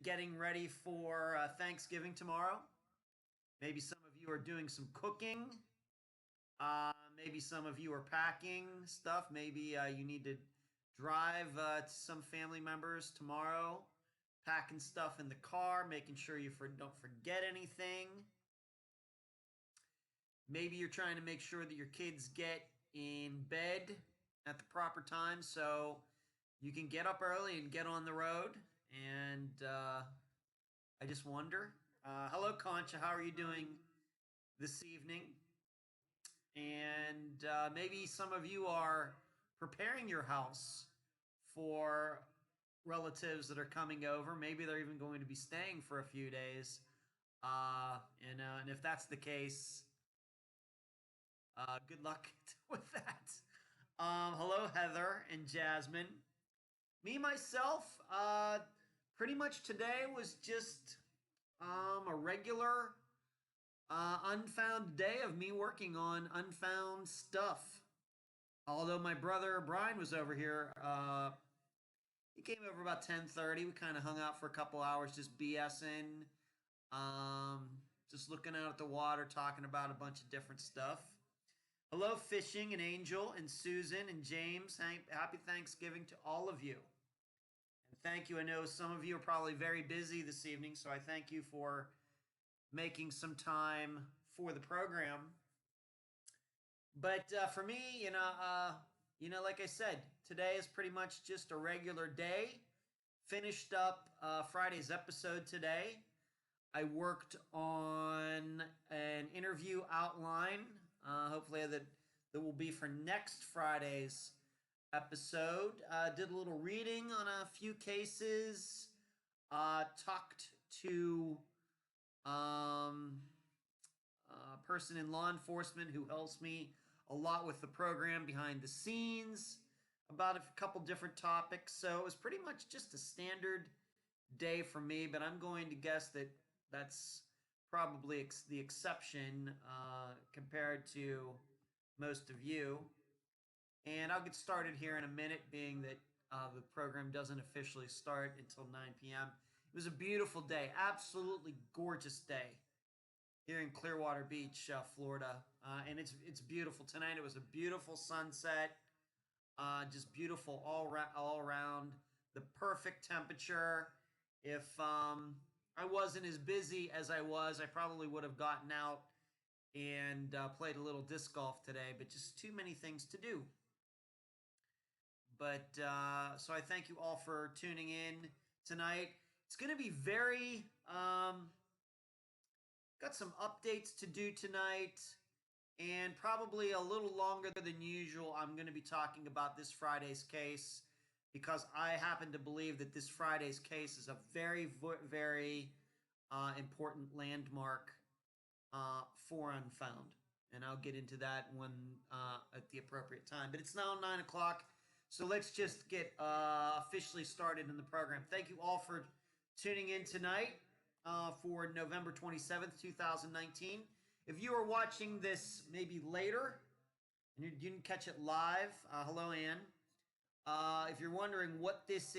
getting ready for Thanksgiving tomorrow. Maybe some of you are doing some cooking. Maybe some of you are packing stuff. Maybe you need to drive to some family members tomorrow, packing stuff in the car, making sure you don't forget anything. Maybe you're trying to make sure that your kids get in bed at the proper time so you can get up early and get on the road. And I just wonder. Hello, Concha. How are you doing this evening? And maybe some of you are preparing your house for relatives that are coming over. Maybe they're even going to be staying for a few days. And if that's the case, good luck with that. Hello, Heather and Jasmine. Me, myself, pretty much today was just a regular Unfound day of me working on Unfound stuff. Although my brother Brian was over here, he came over about 10:30. We kind of hung out for a couple hours, just BSing, just looking out at the water, talking about a bunch of different stuff. Hello, Fishing and Angel and Susan and James. Happy Thanksgiving to all of you. And thank you. I know some of you are probably very busy this evening, so I thank you for making some time for the program. But for me, like I said, today is pretty much just a regular day. Finished up Friday's episode today. I worked on an interview outline. Hopefully that will be for next Friday's episode. Did a little reading on a few cases. Talked to a person in law enforcement who helps me a lot with the program behind the scenes about a couple different topics. So it was pretty much just a standard day for me, but I'm going to guess that that's probably the exception compared to most of you. And I'll get started here in a minute, being that the program doesn't officially start until 9 p.m. It was a beautiful day, absolutely gorgeous day here in Clearwater Beach, Florida. And it's beautiful. Tonight it was a beautiful sunset, just beautiful all around, the perfect temperature. If I wasn't as busy as I was, I probably would have gotten out and played a little disc golf today, but just too many things to do. But so I thank you all for tuning in tonight. It's going to be very, got some updates to do tonight, and probably a little longer than usual. I'm going to be talking about this Friday's case because I happen to believe that this Friday's case is a very, very important landmark for Unfound. And I'll get into that when at the appropriate time. But it's now 9 o'clock, so let's just get officially started in the program. Thank you all for tuning in tonight for November 27th, 2019. If you are watching this maybe later and you didn't catch it live, hello, Ann. If you're wondering what is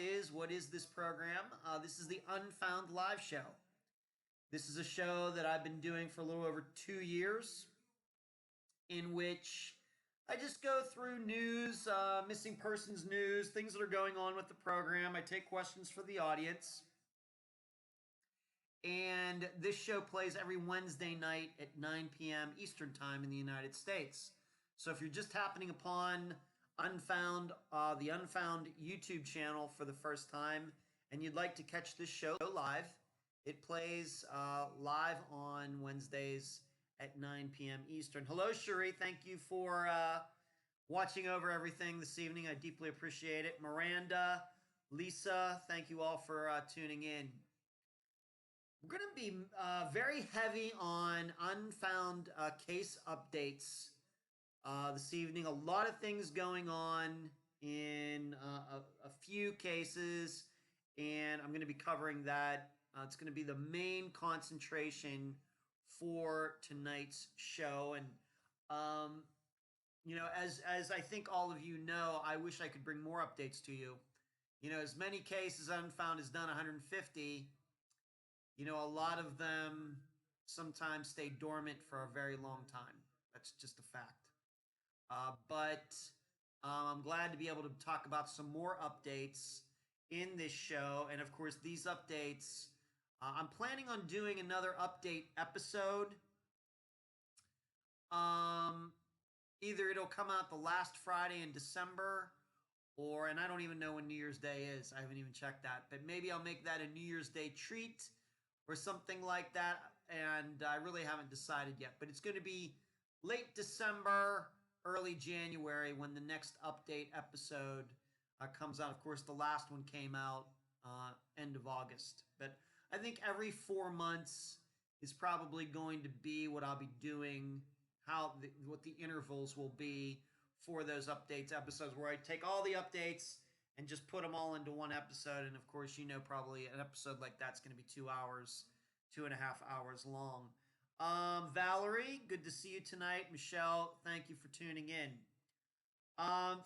this program? This is the Unfound Live Show. This is a show that I've been doing for a little over 2 years, in which I just go through news, missing persons news, things that are going on with the program. I take questions for the audience. And this show plays every Wednesday night at 9 p.m. Eastern Time in the United States. So if you're just happening upon Unfound, the Unfound YouTube channel for the first time, and you'd like to catch this show live, it plays live on Wednesdays at 9 p.m. Eastern. Hello, Cherie. Thank you for watching over everything this evening. I deeply appreciate it. Miranda, Lisa, thank you all for tuning in. We're going to be very heavy on Unfound case updates this evening. A lot of things going on in a few cases, and I'm going to be covering that. It's going to be the main concentration for tonight's show. And, as I think all of you know, I wish I could bring more updates to you. As many cases Unfound has done, 150. a lot of them sometimes stay dormant for a very long time. That's just a fact. But I'm glad to be able to talk about some more updates in this show. And of course, these updates, I'm planning on doing another update episode. Um, Either it'll come out the last Friday in December, and I don't even know when New Year's Day is. I haven't even checked that. But maybe I'll make that a New Year's Day treat or something like that. And I really haven't decided yet. But it's going to be late December, early January when the next update episode comes out. Of course, the last one came out end of August. But I think every 4 months is probably going to be what I'll be doing, what the intervals will be for those updates episodes, where I take all the updates and just put them all into one episode. And of course, probably an episode like that's going to be 2 hours, 2.5 hours long. Valerie, good to see you tonight. Michelle, thank you for tuning in.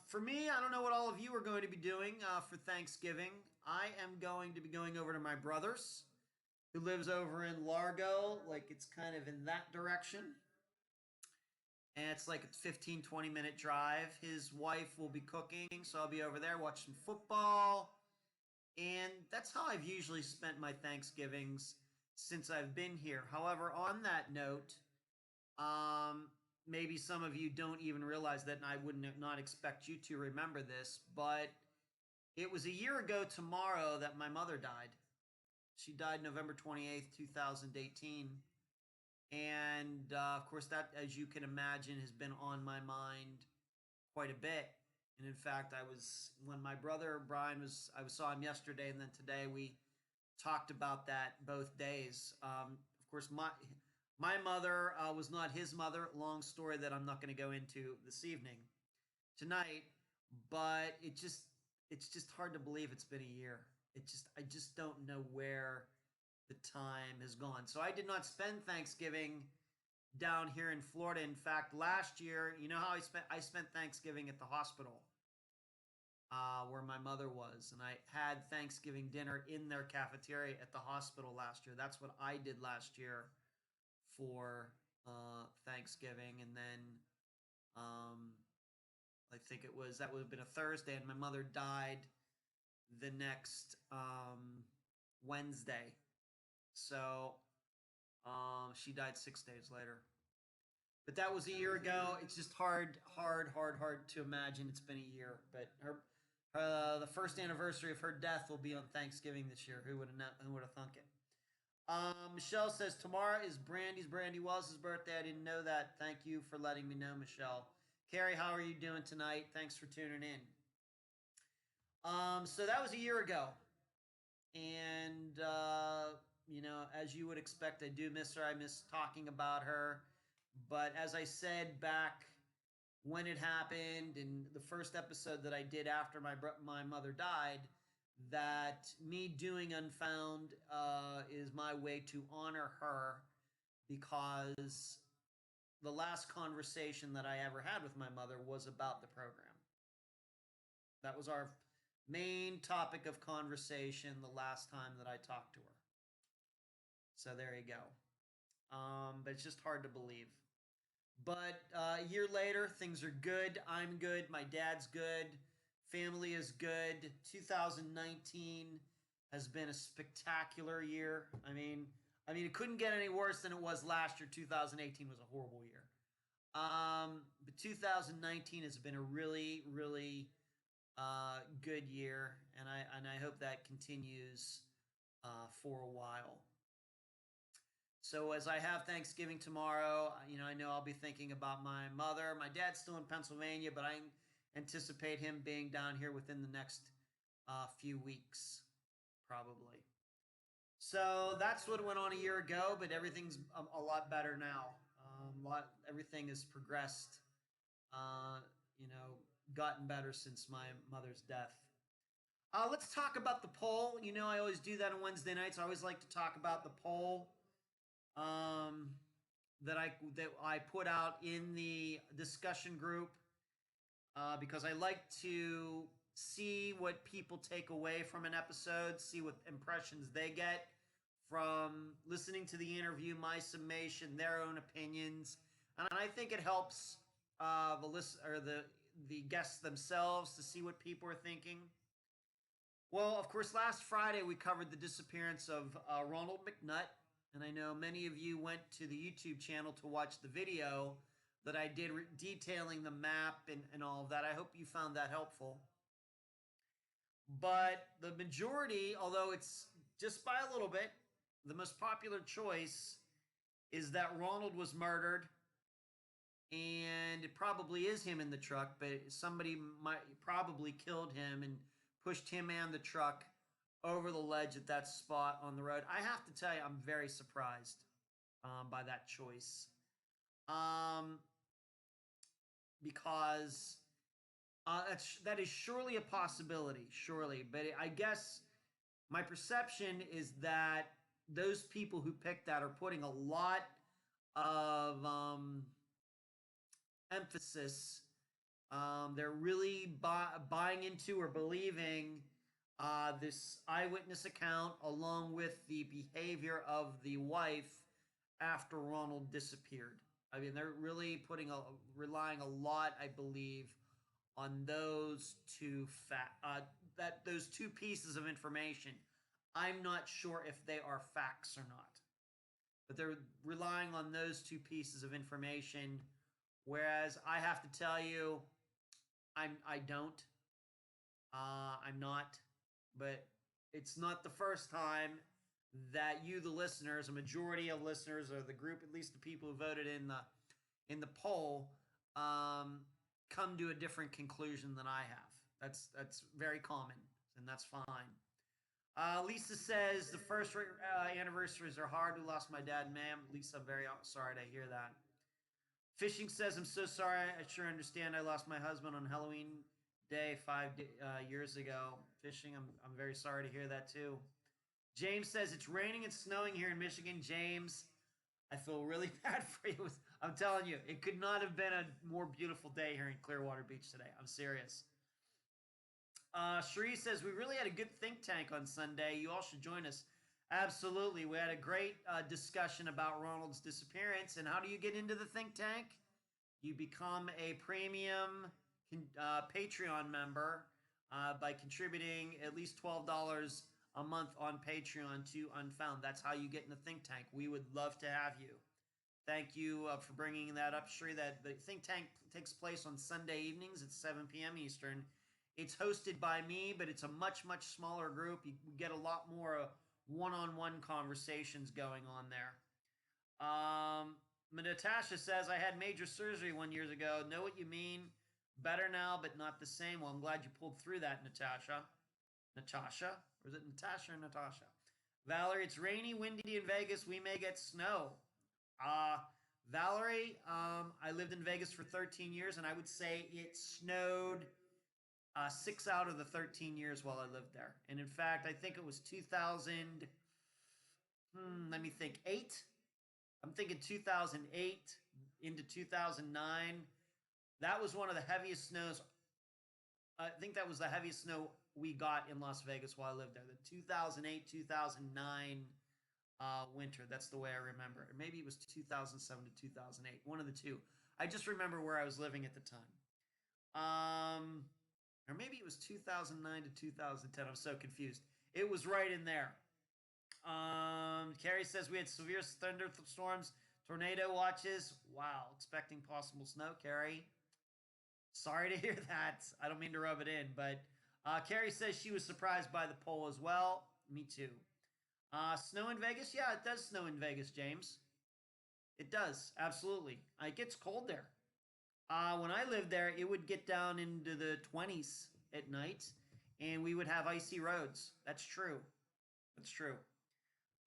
For me, I don't know what all of you are going to be doing for Thanksgiving. I am going to be going over to my brother's, who lives over in Largo, like it's kind of in that direction. And it's like a 15-20 minute drive. His wife will be cooking, so I'll be over there watching football. And that's how I've usually spent my Thanksgivings since I've been here. However, on that note, maybe some of you don't even realize that, and I would not expect you to remember this, but it was a year ago tomorrow that my mother died. She died November 28th, 2018. And of course, that, as you can imagine, has been on my mind quite a bit. And in fact, when my brother Brian I saw him yesterday, and then today we talked about that both days. Of course, my mother was not his mother. Long story that I'm not going to go into tonight. But it's just hard to believe it's been a year. I just don't know where the time has gone. So I did not spend Thanksgiving down here in Florida. In fact, last year, you know how I spent Thanksgiving at the hospital where my mother was, and I had Thanksgiving dinner in their cafeteria at the hospital last year. That's what I did last year for Thanksgiving. And then I think that would have been a Thursday, and my mother died the next Wednesday. So she died 6 days later. But that was a year ago. It's just hard to imagine it's been a year. But the first anniversary of her death will be on Thanksgiving this year. Who would have thunk it? Michelle says tomorrow is Brandy Wells' birthday. I didn't know that. Thank you for letting me know, Michelle. Carrie, how are you doing tonight? Thanks for tuning in. So that was a year ago. And as you would expect, I do miss her. I miss talking about her. But as I said back when it happened in the first episode that I did after my mother died, that me doing Unfound is my way to honor her, because the last conversation that I ever had with my mother was about the program. That was our main topic of conversation the last time that I talked to her. So there you go. But it's just hard to believe. But a year later, things are good. I'm good. My dad's good. Family is good. 2019 has been a spectacular year. I mean, it couldn't get any worse than it was last year. 2018 was a horrible year. But 2019 has been a really, really good year, and I hope that continues for a while. So as I have Thanksgiving tomorrow, I know I'll be thinking about my mother. My dad's still in Pennsylvania, but I anticipate him being down here within the next few weeks, probably. So that's what went on a year ago, but everything's a lot better now. Everything has progressed, gotten better since my mother's death. Let's talk about the poll. I always do that on Wednesday nights. I always like to talk about the poll that I put out in the discussion group, because I like to see what people take away from an episode, see what impressions they get from listening to the interview, my summation, their own opinions, and I think it helps the list or the guests themselves to see what people are thinking. Well, of course, last Friday we covered the disappearance of Ronald McNutt, and I know many of you went to the YouTube channel to watch the video that I did detailing the map and all of that. I hope you found that helpful. But the majority, although it's just by a little bit, the most popular choice is that Ronald was murdered, and it probably is him in the truck, but somebody might probably killed him and pushed him and the truck over the ledge at that spot on the road. I have to tell you, I'm very surprised by that choice. Because that is surely a possibility, surely. But I guess my perception is that those people who picked that are putting a lot of emphasis. They're really buying into or believing this eyewitness account along with the behavior of the wife after Ronald disappeared. I mean, they're really relying a lot, I believe, on those those two pieces of information. I'm not sure if they are facts or not, but they're relying on those two pieces of information. Whereas I have to tell you, I don't. I'm not, but it's not the first time that you, the listeners, a majority of listeners, or the group, at least the people who voted in the poll, come to a different conclusion than I have. That's very common, and that's fine. Lisa says the first anniversaries are hard. We lost my dad, ma'am. Lisa, I'm very sorry to hear that. Fishing says, I'm so sorry. I sure understand. I lost my husband on Halloween Day 5 years ago. Fishing, I'm very sorry to hear that too. James says, it's raining and snowing here in Michigan. James, I feel really bad for you. I'm telling you, it could not have been a more beautiful day here in Clearwater Beach today. I'm serious. Cherie says, we really had a good think tank on Sunday. You all should join us. Absolutely. We had a great discussion about Ronald's disappearance. And how do you get into the think tank? You become a premium Patreon member by contributing at least $12 a month on Patreon to Unfound. That's how you get in the think tank. We would love to have you. Thank you for bringing that up, Shri. That the think tank takes place on Sunday evenings at 7 p.m. Eastern. It's hosted by me, but it's a much, much smaller group. You get a lot more one-on-one conversations going on there. Natasha says, I had major surgery 1 year ago. Know what you mean. Better now, but not the same. Well, I'm glad you pulled through that, Natasha. Natasha? Or is it Natasha or Natasha? Valerie, it's rainy, windy in Vegas. We may get snow. Valerie, I lived in Vegas for 13 years, and I would say it snowed 6 out of the 13 years while I lived there. And in fact, I think it was 2000, let me think, 8? I'm thinking 2008 into 2009. That was one of the heaviest snows. I think that was the heaviest snow we got in Las Vegas while I lived there. The 2008, 2009 winter. That's the way I remember it. Maybe it was 2007 to 2008. One of the two. I just remember where I was living at the time. Or maybe it was 2009 to 2010. I'm so confused. It was right in there. Carrie says we had severe thunderstorms, tornado watches. Wow, expecting possible snow, Carrie. Sorry to hear that. I don't mean to rub it in, but Carrie says she was surprised by the poll as well. Me too. Snow in Vegas? Yeah, it does snow in Vegas, James. It does, absolutely. It gets cold there. When I lived there, it would get down into the 20s at night, and we would have icy roads. That's true. That's true.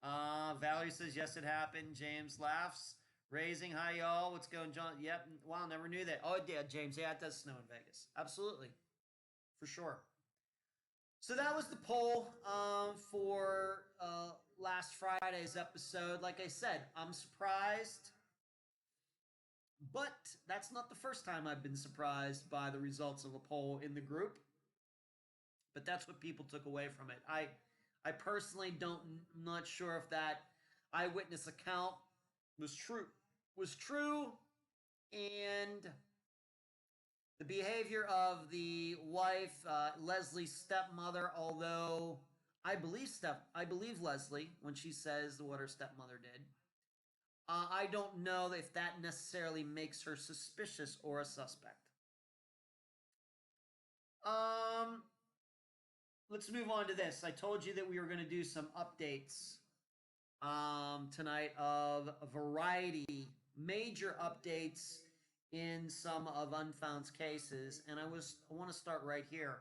Valerie says, yes, it happened. James laughs. Raising, hi, y'all. What's going on, John? Yep. Wow, never knew that. Oh, yeah, James. Yeah, it does snow in Vegas. Absolutely. For sure. So that was the poll for last Friday's episode. Like I said, I'm surprised. But that's not the first time I've been surprised by the results of a poll in the group. But that's what people took away from it. I personally I'm not sure if that eyewitness account was true. Was true, and the behavior of the wife, Leslie's stepmother, although I believe Leslie when she says what her stepmother did. I don't know if that necessarily makes her suspicious or a suspect. Um, let's move on to this. I told you that we were going to do some updates tonight of a variety, major updates in some of Unfound's cases, and I want to start right here.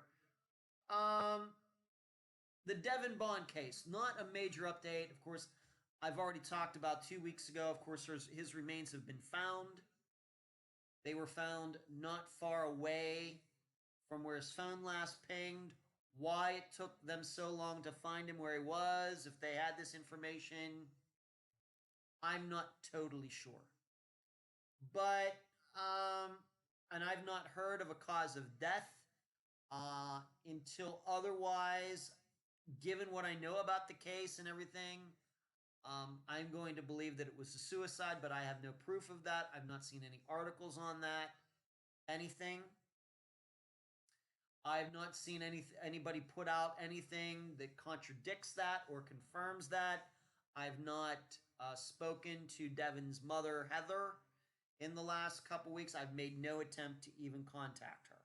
Um, the Devin Bond case, not a major update. Of course, I've already talked about 2 weeks ago. Of course, his remains have been found. They were found not far away from where his phone last pinged. Why it took them so long to find him where he was, if they had this information, I'm not totally sure. But, and I've not heard of a cause of death until otherwise, given what I know about the case and everything, I'm going to believe that it was a suicide, but I have no proof of that. I've not seen any articles on that, anything. I've not seen anybody put out anything that contradicts that or confirms that. I've not spoken to Devin's mother, Heather, in the last couple weeks. I've made no attempt to even contact her.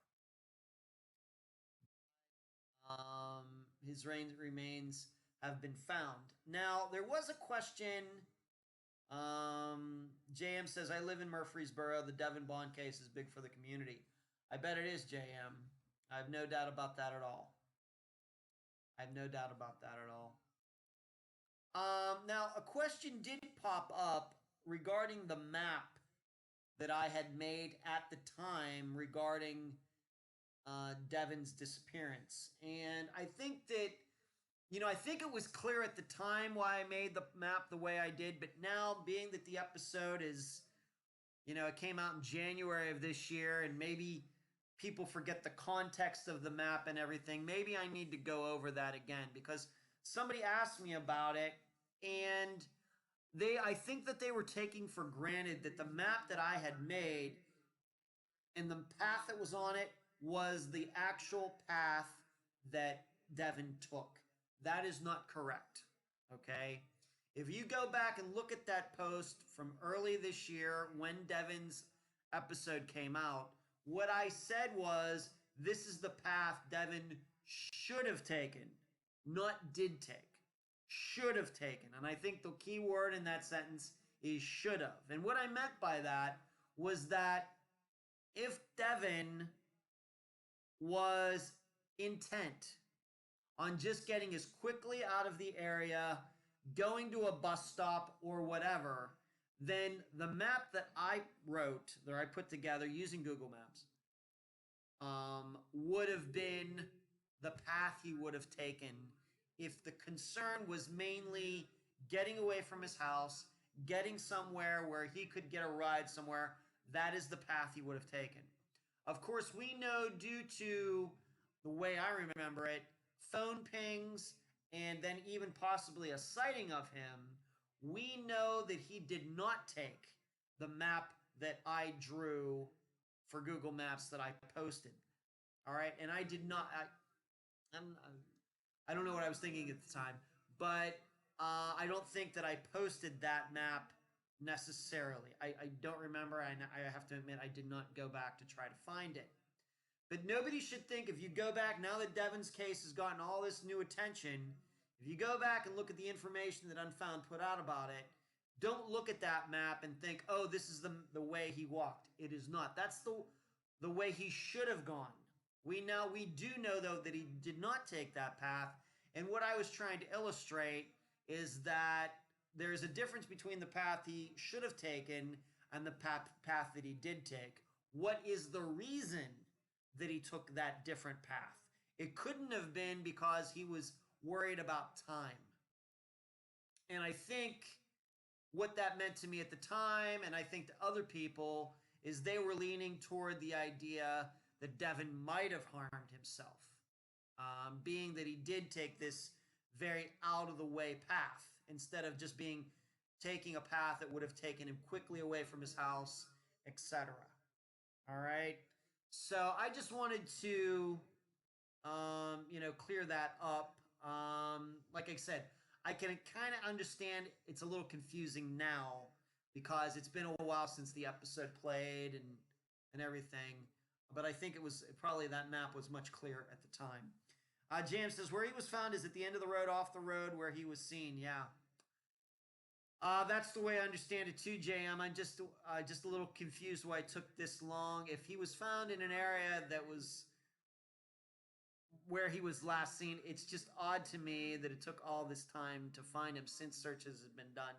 His remains have been found. Now, there was a question. JM says, I live in Murfreesboro. The Devin Bond case is big for the community. I bet it is, JM. I have no doubt about that at all. I have no doubt about that at all. Now, a question did pop up regarding the map that I had made at the time regarding Devin's disappearance. And I think that, I think it was clear at the time why I made the map the way I did, but now, being that the episode is, it came out in January of this year, and maybe people forget the context of the map and everything, maybe I need to go over that again, because somebody asked me about it, and I think that they were taking for granted that the map that I had made and the path that was on it was the actual path that Devin took. That is not correct, okay? If you go back and look at that post from early this year when Devin's episode came out, what I said was, this is the path Devin should have taken, not did take. Should have taken. And I think the key word in that sentence is should have. And what I meant by that was that if Devin was intent on just getting as quickly out of the area, going to a bus stop or whatever, then the map that I wrote, that I put together using Google Maps, would have been the path he would have taken if the concern was mainly getting away from his house, getting somewhere where he could get a ride somewhere. That is the path he would have taken. Of course, we know, due to the way I remember it, phone pings, and then even possibly a sighting of him, we know that he did not take the map that I drew for Google Maps that I posted. All right, and I did not. I don't know what I was thinking at the time, but I don't think that I posted that map necessarily. I don't remember. I have to admit, I did not go back to try to find it. But nobody should think, if you go back, now that Devin's case has gotten all this new attention, if you go back and look at the information that Unfound put out about it, don't look at that map and think, oh, this is the way he walked. It is not. That's the way he should have gone. We do know, though, that he did not take that path. And what I was trying to illustrate is that there is a difference between the path he should have taken and the path that he did take. What is the reason that he took that different path? It couldn't have been because he was worried about time. And I think what that meant to me at the time, and I think to other people, is they were leaning toward the idea that Devin might have harmed himself, being that he did take this very out of the way path instead of just taking a path that would have taken him quickly away from his house, etc. All right. So I just wanted to, clear that up. Like I said, I can kind of understand it's a little confusing now because it's been a while since the episode played and everything. But I think it was probably that map was much clearer at the time. James says where he was found is at the end of the road, off the road where he was seen. Yeah, that's the way I understand it too, JM. I'm just a little confused why it took this long. If he was found in an area that was where he was last seen, it's just odd to me that it took all this time to find him since searches had been done.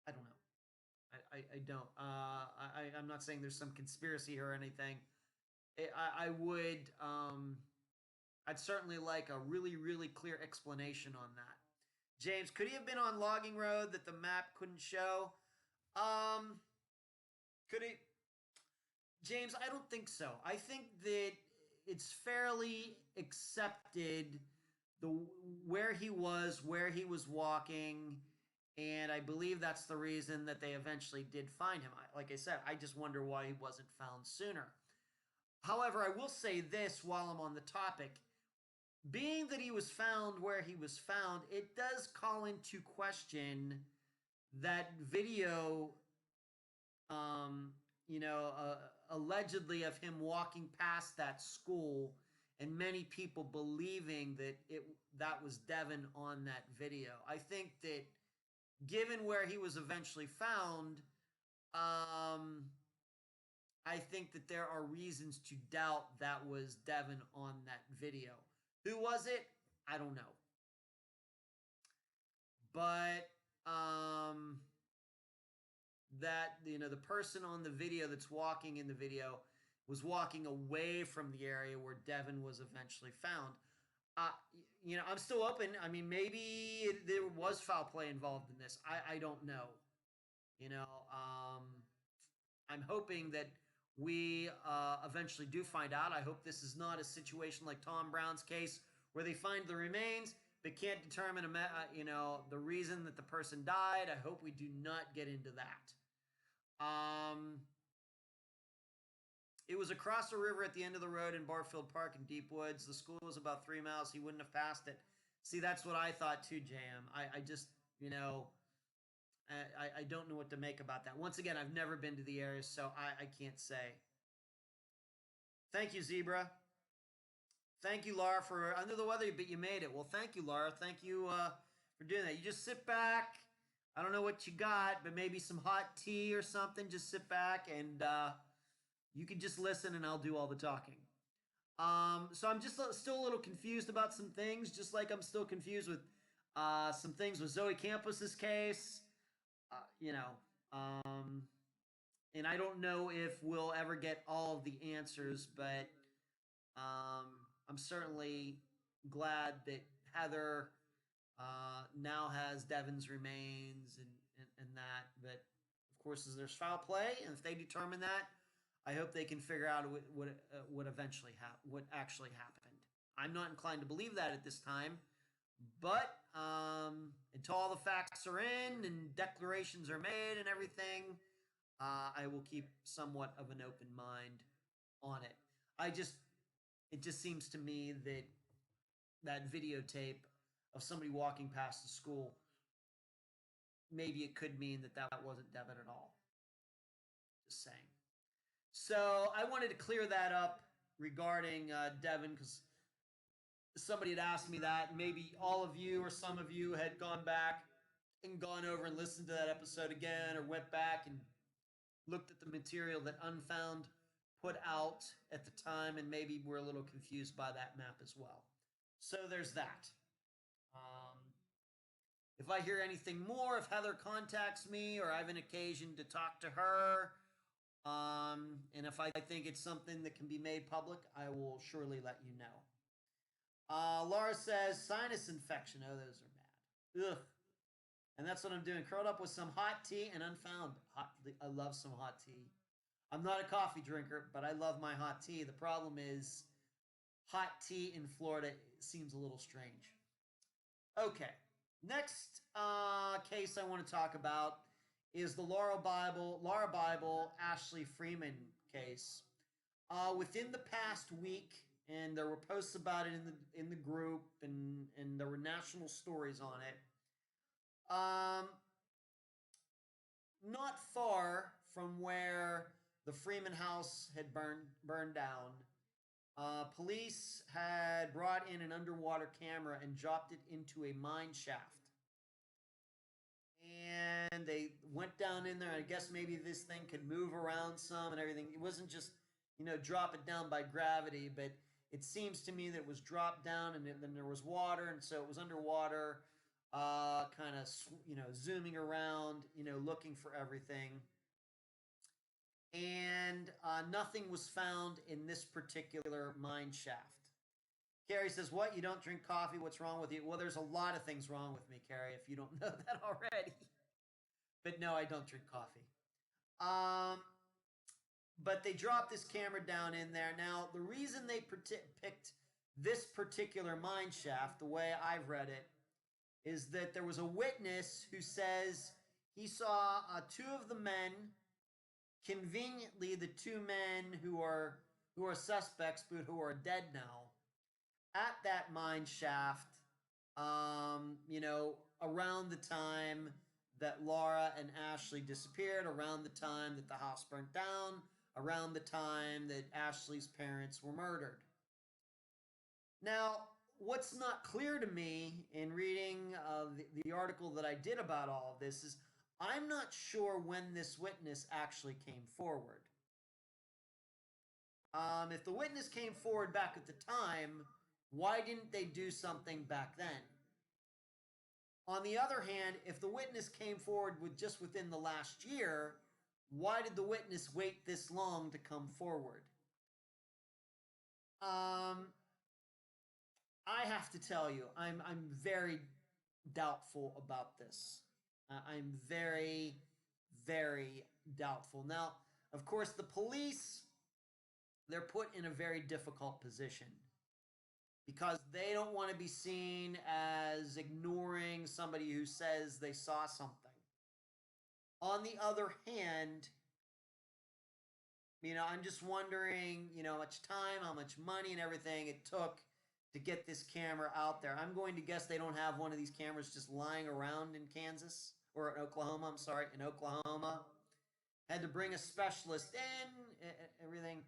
I don't know. I don't. I'm not saying there's some conspiracy or anything. I would. I'd certainly like a really, really clear explanation on that. James, could he have been on logging road that the map couldn't show? Um, could he? James, I don't think so. I think that it's fairly accepted the where he was walking, and I believe that's the reason that they eventually did find him. Like I said, I just wonder why he wasn't found sooner. However, I will say this while I'm on the topic. Being that he was found where he was found, it does call into question that video, um, allegedly of him walking past that school and many people believing that was Devin on that video. I think that given where he was eventually found, I think that there are reasons to doubt that was Devin on that video. Who was it? I don't know. But that the person on the video that's walking in the video was walking away from the area where Devin was eventually found. Uh, I'm still open. I mean, maybe there was foul play involved in this. I don't know. You know, um, I'm hoping that we eventually do find out. I hope this is not a situation like Tom Brown's case where they find the remains but can't determine, the reason that the person died. I hope we do not get into that. It was across the river at the end of the road in Barfield Park in Deep Woods. The school was about 3 miles. He wouldn't have passed it. See, that's what I thought too, Jam. I just, I don't know what to make about that. Once again, I've never been to the area, so I can't say. Thank you, Zebra. Thank you, Laura, for under the weather, but you made it. Well, thank you, Laura. Thank you for doing that. You just sit back. I don't know what you got, but maybe some hot tea or something. Just sit back and you can just listen, and I'll do all the talking. So I'm just still a little confused about some things, just like I'm still confused with some things with Zoe Campus's case. Uh, you know, um, and I don't know if we'll ever get all of the answers, but um, I'm certainly glad that Heather now has Devin's remains and that. But of course, there's foul play, and if they determine that, I hope they can figure out what eventually what actually happened. I'm not inclined to believe that at this time, but until all the facts are in and declarations are made and everything, I will keep somewhat of an open mind on it. It just seems to me that that videotape of somebody walking past the school, maybe it could mean that that wasn't Devin at all. Just saying. So I wanted to clear that up regarding Devin because somebody had asked me that. Maybe all of you or some of you had gone back and gone over and listened to that episode again or went back and looked at the material that Unfound put out at the time and maybe were a little confused by that map as well. So there's that. If I hear anything more, if Heather contacts me or I have an occasion to talk to her, and if I think it's something that can be made public, I will surely let you know. Laura says, sinus infection. Oh, those are bad. Ugh. And that's what I'm doing. Curled up with some hot tea and Unfound. I love some hot tea. I'm not a coffee drinker, but I love my hot tea. The problem is hot tea in Florida seems a little strange. Okay. Next case I want to talk about is the Laura Bible Ashley Freeman case. Within the past week, and there were posts about it in the group, and there were national stories on it. Not far from where the Freeman house had burned down, police had brought in an underwater camera and dropped it into a mine shaft. And they went down in there. I guess maybe this thing could move around some and everything. It wasn't just, drop it down by gravity, but it seems to me that it was dropped down and then there was water, and so it was underwater, kind of, zooming around, looking for everything. And nothing was found in this particular mine shaft. Carrie says, "What? You don't drink coffee? What's wrong with you?" Well, there's a lot of things wrong with me, Carrie, if you don't know that already. But no, I don't drink coffee. Um, but they dropped this camera down in there. Now, the reason they picked this particular mine shaft, the way I've read it, is that there was a witness who says he saw two of the men, conveniently the two men who are suspects but who are dead now, at that mine shaft, around the time that Laura and Ashley disappeared, around the time that the house burnt down, around the time that Ashley's parents were murdered. Now, what's not clear to me in reading the article that I did about all of this is I'm not sure when this witness actually came forward. If the witness came forward back at the time, why didn't they do something back then? On the other hand, if the witness came forward within the last year, why did the witness wait this long to come forward? I have to tell you, I'm very doubtful about this. I'm very, very doubtful. Now, of course, the police, they're put in a very difficult position because they don't want to be seen as ignoring somebody who says they saw something. On the other hand, I'm just wondering, how much time, how much money and everything it took to get this camera out there. I'm going to guess they don't have one of these cameras just lying around in Kansas or in Oklahoma. I'm sorry, in Oklahoma. Had to bring a specialist in, everything.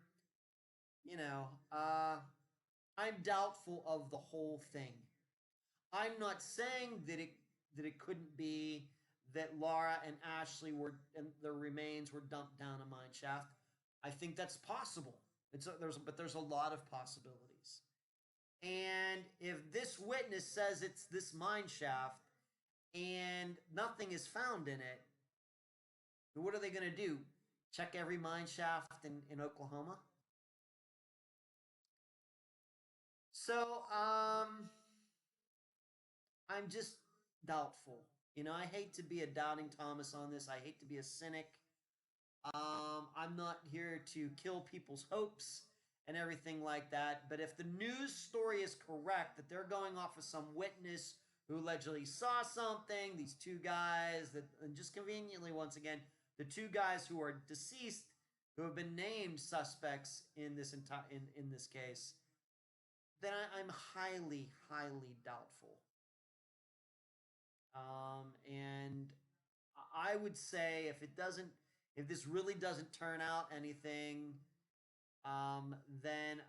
I'm doubtful of the whole thing. I'm not saying that it couldn't be that Laura and Ashley and their remains were dumped down a mine shaft. I think that's possible. But there's a lot of possibilities. And if this witness says it's this mine shaft and nothing is found in it, what are they going to do? Check every mine shaft in Oklahoma? So, I'm just doubtful. I hate to be a doubting Thomas on this. I hate to be a cynic. I'm not here to kill people's hopes and everything like that. But if the news story is correct, that they're going off of some witness who allegedly saw something, these two guys and just conveniently, once again, the two guys who are deceased, who have been named suspects in this case, then I'm highly, highly doubtful. And I would say if this really doesn't turn out anything, then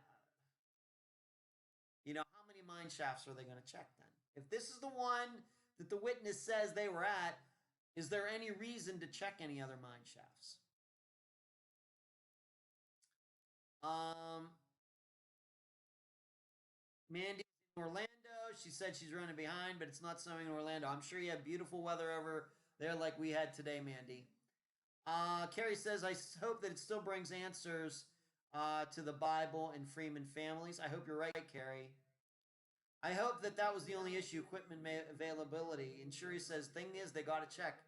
how many mine shafts are they going to check then? If this is the one that the witness says they were at, is there any reason to check any other mine shafts? Mandy's in Orlando. She said she's running behind, but it's not snowing in Orlando. I'm sure you have beautiful weather over there like we had today, Mandy. Carrie says, I hope that it still brings answers to the Bible and Freeman families. I hope you're right, Carrie. I hope that was the only issue, equipment availability. And Shuri says, thing is, they got to check.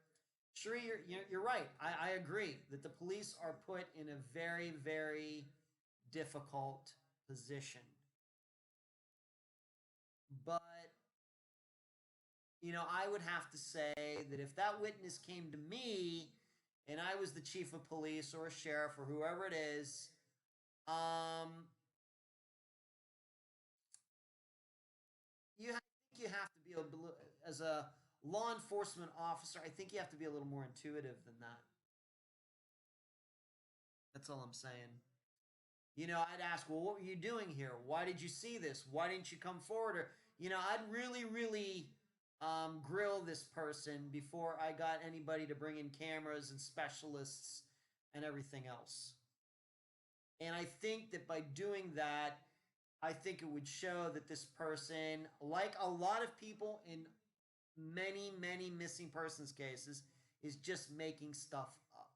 Shuri, you're right. I agree that the police are put in a very, very difficult position. But I would have to say that if that witness came to me and I was the chief of police or a sheriff or whoever it is, um, I think you have to be as a law enforcement officer. I think you have to be a little more intuitive than that. That's all I'm saying. I'd ask, well, what were you doing here? Why did you see this? Why didn't you come forward? Or, I'd really, really grill this person before I got anybody to bring in cameras and specialists and everything else. And I think that by doing that, I think it would show that this person, like a lot of people in many, many missing persons cases, is just making stuff up.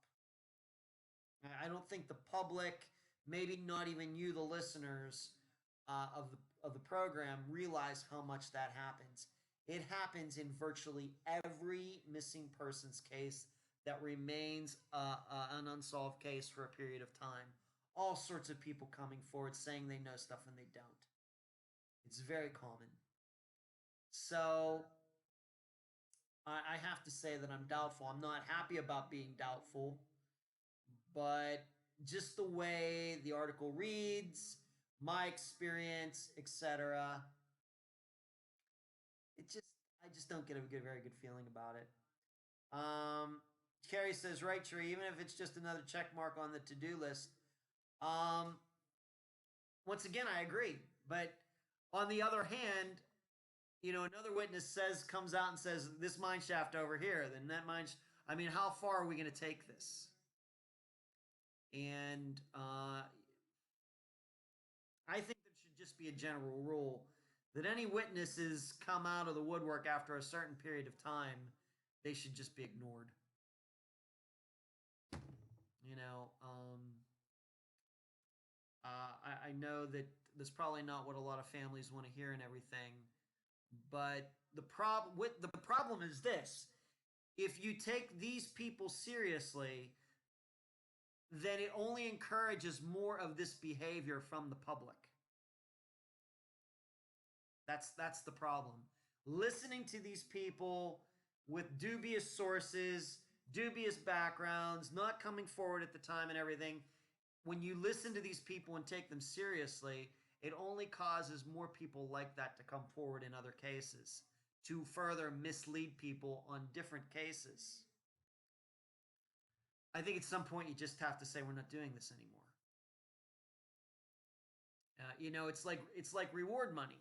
I don't think the public, maybe not even you, the listeners of the program, realize how much that happens. It happens in virtually every missing persons case that remains an unsolved case for a period of time. All sorts of people coming forward saying they know stuff and they don't. It's very common. So I have to say that I'm doubtful. I'm not happy about being doubtful, but just the way the article reads, my experience, etc., I just don't get a very good feeling about it. Um, Carrie says, right, Tree, even if it's just another check mark on the to-do list. Um, Once again, I agree. But on the other hand, another witness comes out and says, this mine shaft over here, then that mine. I mean, how far are we going to take this? And I think there should just be a general rule that any witnesses come out of the woodwork after a certain period of time, they should just be ignored. You know, I know that that's probably not what a lot of families want to hear and everything, but the problem is this: if you take these people seriously, then it only encourages more of this behavior from the public. That's the problem. Listening to these people with dubious sources, dubious backgrounds, not coming forward at the time and everything. When you listen to these people and take them seriously, it only causes more people like that to come forward in other cases to further mislead people on different cases. I think at some point you just have to say we're not doing this anymore. It's like reward money.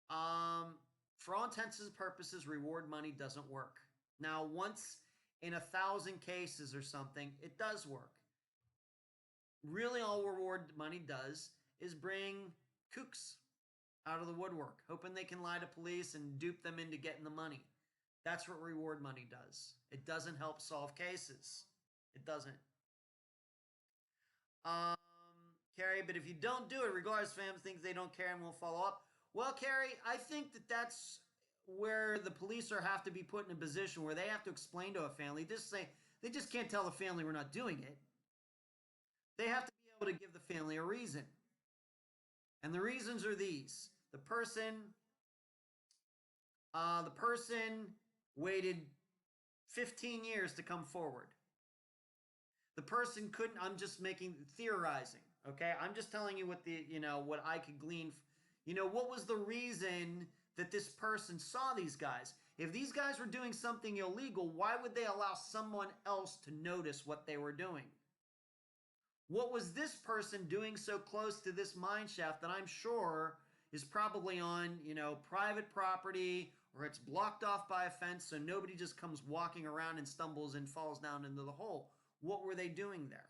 For all intents and purposes, reward money doesn't work. Now, once in 1,000 cases or something, it does work. Really, all reward money does is bring kooks out of the woodwork, hoping they can lie to police and dupe them into getting the money. That's what reward money does. It doesn't help solve cases. It doesn't. Um, Carrie, but if you don't do it, regardless, fans think they don't care and won't follow up. Well, Carrie, I think that's where the police have to be put in a position where they have to explain to a family. They just can't tell the family we're not doing it. They have to be able to give the family a reason. And the reasons are these. The person waited 15 years to come forward. The person couldn't, I'm just theorizing, okay? I'm just telling you what I could glean. What was the reason that this person saw these guys? If these guys were doing something illegal, why would they allow someone else to notice what they were doing? What was this person doing so close to this mine shaft that I'm sure is probably on, private property, or it's blocked off by a fence so nobody just comes walking around and stumbles and falls down into the hole? What were they doing there?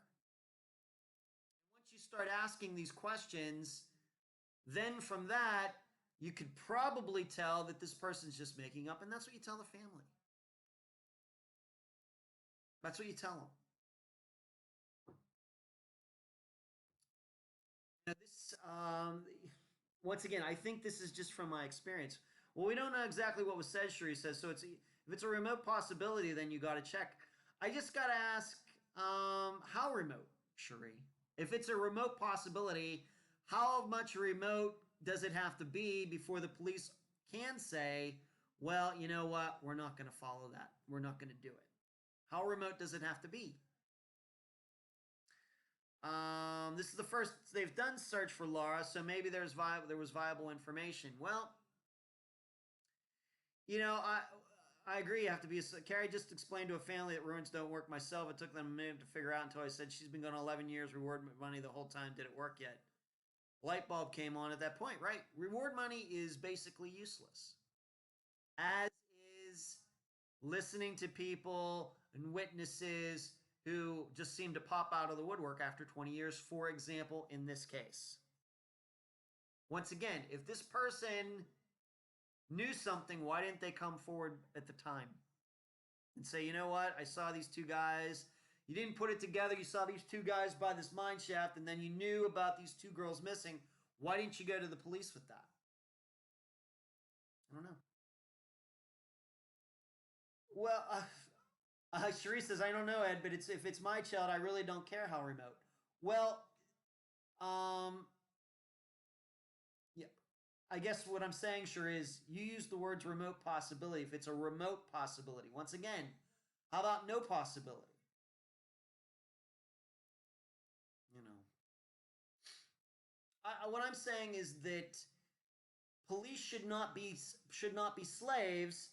Once you start asking these questions, then from that, you could probably tell that this person's just making up, and that's what you tell the family. That's what you tell them. Once again, I think this is just from my experience. Well, we don't know exactly what was said, Cherie says, so if it's a remote possibility, then you got to check. I just got to ask, how remote, Cherie? If it's a remote possibility, how much remote does it have to be before the police can say Well, you know what? We're not going to follow that. We're not going to do it. How remote does it have to be? This is the first they've done search for Laura, so maybe there was viable information. Well, you know, I agree. You have to be. Carrie just explained to a family that ruins don't work myself. It took them a minute to figure out until I said she's been going 11 years, reward money the whole time. Did it work yet? Light bulb came on at that point, right? Reward money is basically useless, as is listening to people and witnesses who just seem to pop out of the woodwork after 20 years, for example, in this case. Once again, if this person knew something, why didn't they come forward at the time and say, you know what, I saw these two guys. You didn't put it together. You saw these two guys by this mine shaft, and then you knew about these two girls missing. Why didn't you go to the police with that? I don't know. Well, Cherie says, I don't know, Ed, but if it's my child, I really don't care how remote. Well, um, yeah, I guess what I'm saying, sure, is you use the words remote possibility. If it's a remote possibility, once again, how about no possibility? You know, what I'm saying is that police should not be slaves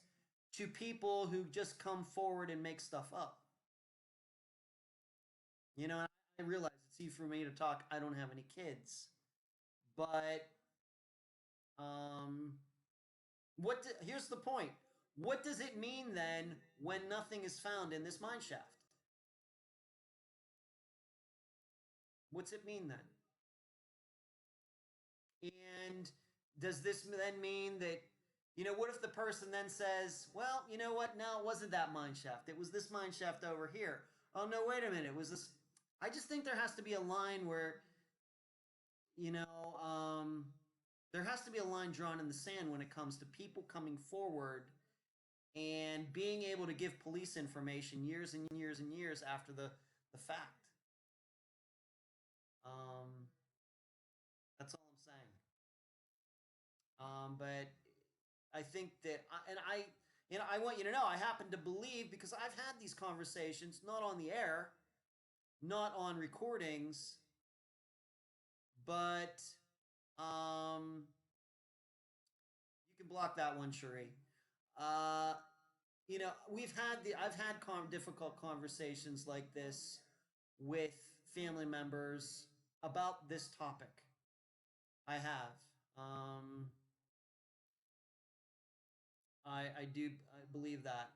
to people who just come forward and make stuff up. You know, I realize it's easy for me to talk. I don't have any kids, but um, here's the point. What does it mean then when nothing is found in this mine shaft? What's it mean then? And does this then mean that, what if the person then says, well, you know what? No, it wasn't that mine shaft. It was this mine shaft over here. Oh, no, wait a minute. It was this. I just think there has to be a line where, you know, um, there has to be a line drawn in the sand when it comes to people coming forward and being able to give police information years and years and years after the fact. Um, that's all I'm saying. But I think that, I want you to know, I happen to believe because I've had these conversations, not on the air, not on recordings, but um, you can block that one, Cherie. Uh, I've had difficult conversations like this with family members about this topic. I have. Um, I do I believe that.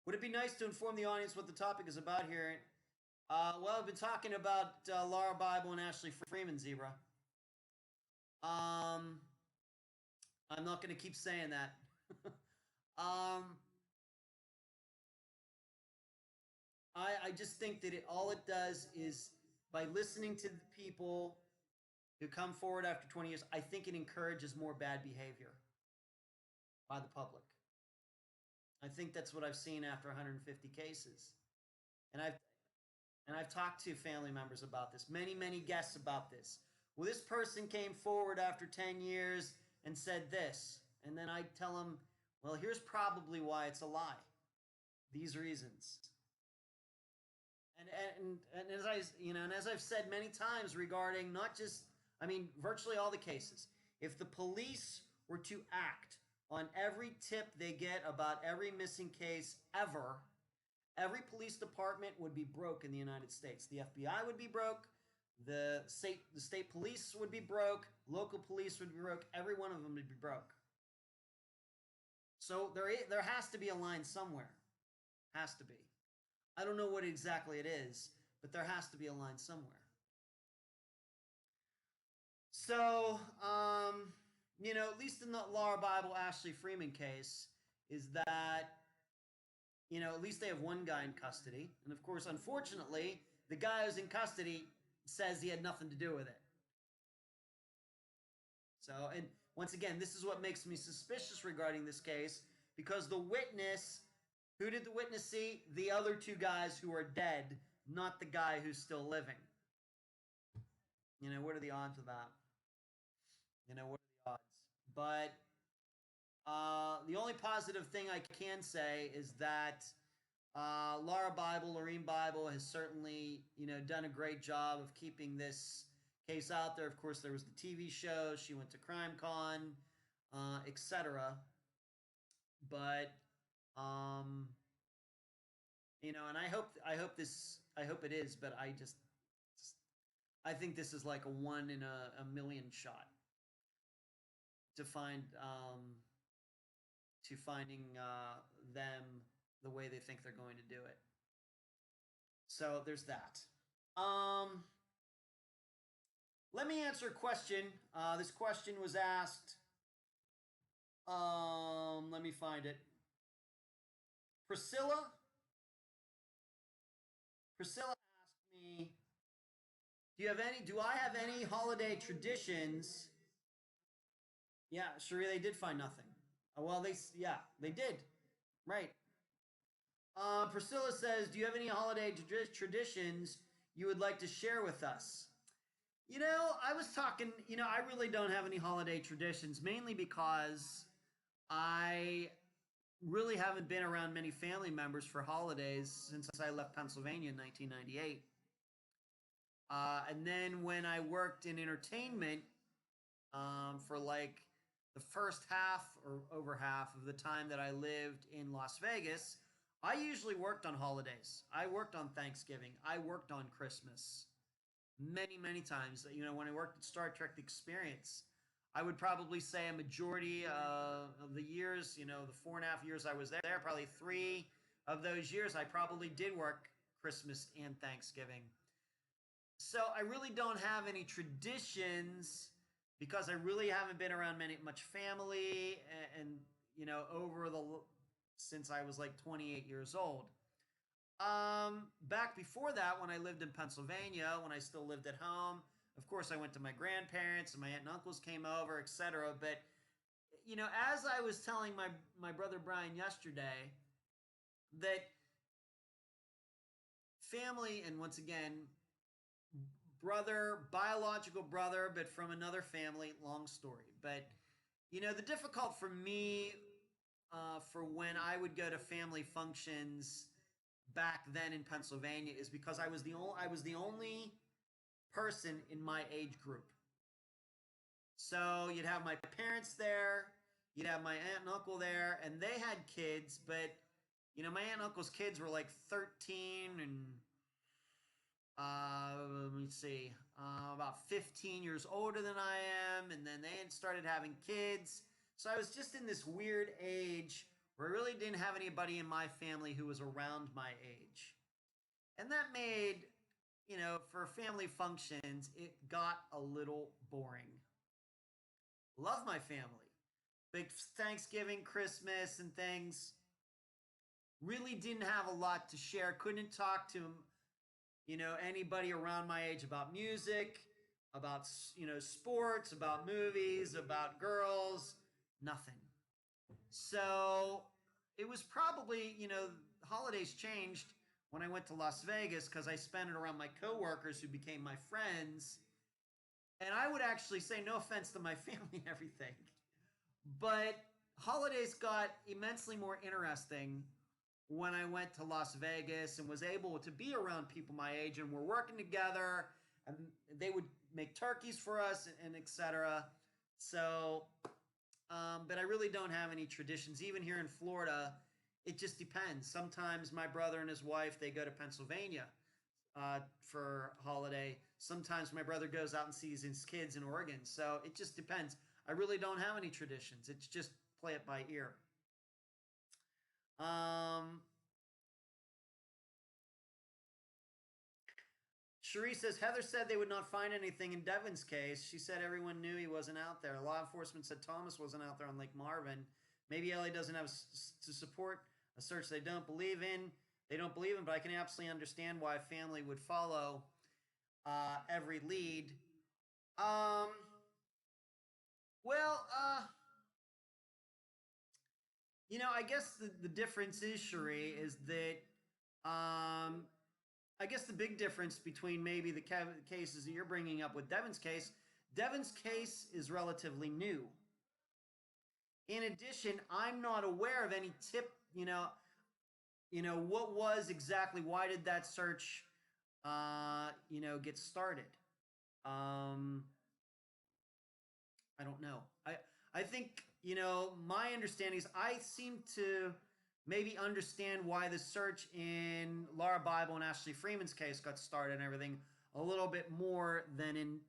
Would it be nice to inform the audience what the topic is about here? Well, I've been talking about Laura Bible and Ashley Freeman, Zebra. Um, I'm not going to keep saying that. um, I just think that all it does is by listening to the people who come forward after 20 years, I think it encourages more bad behavior by the public. I think that's what I've seen after 150 cases. And I've talked to family members about this, many guests about this. Well, this person came forward after 10 years and said this. And then I tell them, well, here's probably why it's a lie. These reasons. And as as I've said many times regarding not just, virtually all the cases, if the police were to act on every tip they get about every missing case ever, every police department would be broke in the United States. The FBI would be broke. The state police would be broke. Local police would be broke. Every one of them would be broke. So there has to be a line somewhere. Has to be. I don't know what exactly it is, but there has to be a line somewhere. So, at least in the Laura Bible Ashley Freeman case, is that at least they have one guy in custody. And of course, unfortunately, the guy who's in custody says he had nothing to do with it. So, and once again, this is what makes me suspicious regarding this case because who did the witness see? The other two guys who are dead, not the guy who's still living. What are the odds of that? What are the odds? But The only positive thing I can say is that Laura Bible, Lorene Bible, has certainly, done a great job of keeping this case out there. Of course, there was the TV show. She went to CrimeCon, etc. But um, and I hope it is, but I think this is like a one in a million shot to finding them the way they think they're going to do it. So there's that. Um, Let me answer a question. This question was asked. Let me find it. Priscilla. Priscilla asked me, Do I have any holiday traditions? Yeah, Sheree, they did find nothing. Well, they did. Right. Priscilla says, "Do you have any holiday traditions you would like to share with us?" I was talking. I really don't have any holiday traditions, mainly because I really haven't been around many family members for holidays since I left Pennsylvania in 1998. And then when I worked in entertainment for like the first half or over half of the time that I lived in Las Vegas, I usually worked on holidays. I worked on Thanksgiving. I worked on Christmas many, many times. When I worked at Star Trek The Experience, I would probably say a majority of the years, the 4.5 years I was there, probably 3 of those years, I probably did work Christmas and Thanksgiving. So I really don't have any traditions because I really haven't been around much family and over the since I was like 28 years old. Back before that, when I lived in Pennsylvania, when I still lived at home, of course I went to my grandparents and my aunt and uncles came over, etc. But as I was telling my brother Brian yesterday, that family, and once again, biological brother, but from another family, long story. But the difficult for me for when I would go to family functions back then in Pennsylvania is because I was the only person in my age group. So you'd have my parents there, you'd have my aunt and uncle there, and they had kids, but my aunt and uncle's kids were like 13 and let me see, about 15 years older than I am, and then they had started having kids. So I was just in this weird age where I really didn't have anybody in my family who was around my age. And that made, for family functions, it got a little boring. Love my family. Big Thanksgiving, Christmas, and things. Really didn't have a lot to share. Couldn't talk to anybody around my age about music, about sports, about movies, about girls, nothing. So it was probably holidays changed when I went to Las Vegas because I spent it around my coworkers who became my friends. And I would actually say, no offense to my family and everything, but holidays got immensely more interesting when I went to Las Vegas and was able to be around people my age and we're working together and they would make turkeys for us and etc. So, but I really don't have any traditions. Even here in Florida, it just depends. Sometimes my brother and his wife, they go to Pennsylvania for holiday. Sometimes my brother goes out and sees his kids in Oregon. So it just depends. I really don't have any traditions. It's just play it by ear. Cherie says, Heather said they would not find anything in Devin's case. She said everyone knew he wasn't out there. Law enforcement said Thomas wasn't out there on Lake Marvin. Maybe LA doesn't have to support a search they don't believe in. They don't believe in, but I can absolutely understand why a family would follow every lead. Well, I guess the difference is, Cherie, is that I guess the big difference between maybe the cases that you're bringing up with Devin's case is relatively new. In addition, I'm not aware of any tip, what was exactly, why did that search, get started? Um, I don't know. I think, my understanding is I seem to maybe understand why the search in Laura Bible and Ashley Freeman's case got started and everything a little bit more than in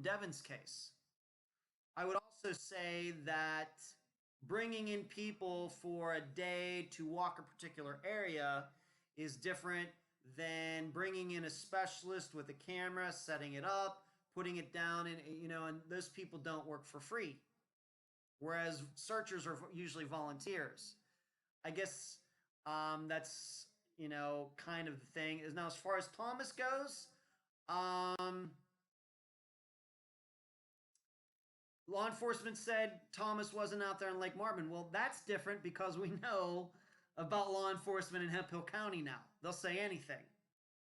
Devin's case. I would also say that bringing in people for a day to walk a particular area is different than bringing in a specialist with a camera, setting it up, putting it down, and those people don't work for free. Whereas searchers are usually volunteers. I guess that's kind of the thing. Is now as far as Thomas goes, um, law enforcement said Thomas wasn't out there in Lake Marvin. Well, that's different because we know about law enforcement in Hemphill County now. They'll say anything,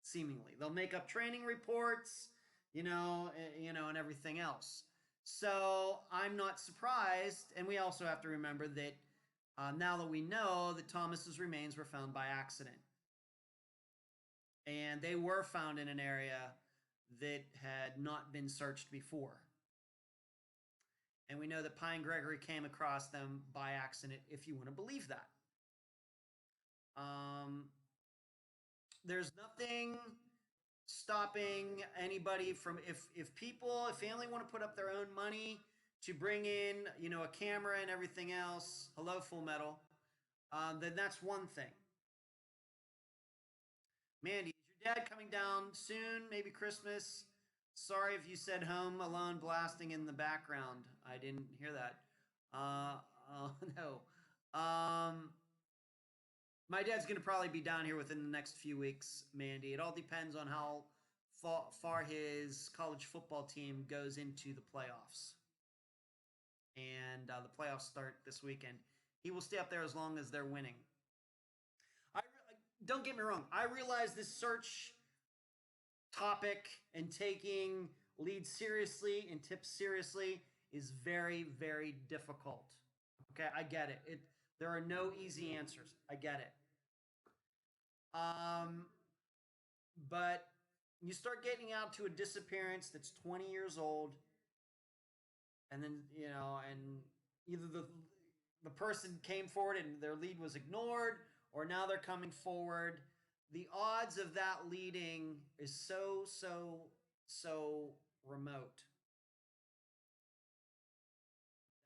seemingly. They'll make up training reports, and everything else. So I'm not surprised, and we also have to remember that now that we know that Thomas's remains were found by accident, and they were found in an area that had not been searched before. And we know that Pine Gregory came across them by accident, if you want to believe that. Um, there's nothing stopping anybody from if family want to put up their own money to bring in a camera and everything else. Hello, Full Metal. Then that's one thing. Mandy, is your dad coming down soon? Maybe Christmas? Sorry if you said Home Alone blasting in the background. I didn't hear that. No. My dad's going to probably be down here within the next few weeks, Mandy. It all depends on how far his college football team goes into the playoffs. And the playoffs start this weekend. He will stay up there as long as they're winning. Don't get me wrong. I realize this search topic and taking leads seriously and tips seriously is very, very difficult. Okay, I get it. There are no easy answers. I get it. But you start getting out to a disappearance that's 20 years old, and then and either the person came forward and their lead was ignored, or now they're coming forward. The odds of that leading is so remote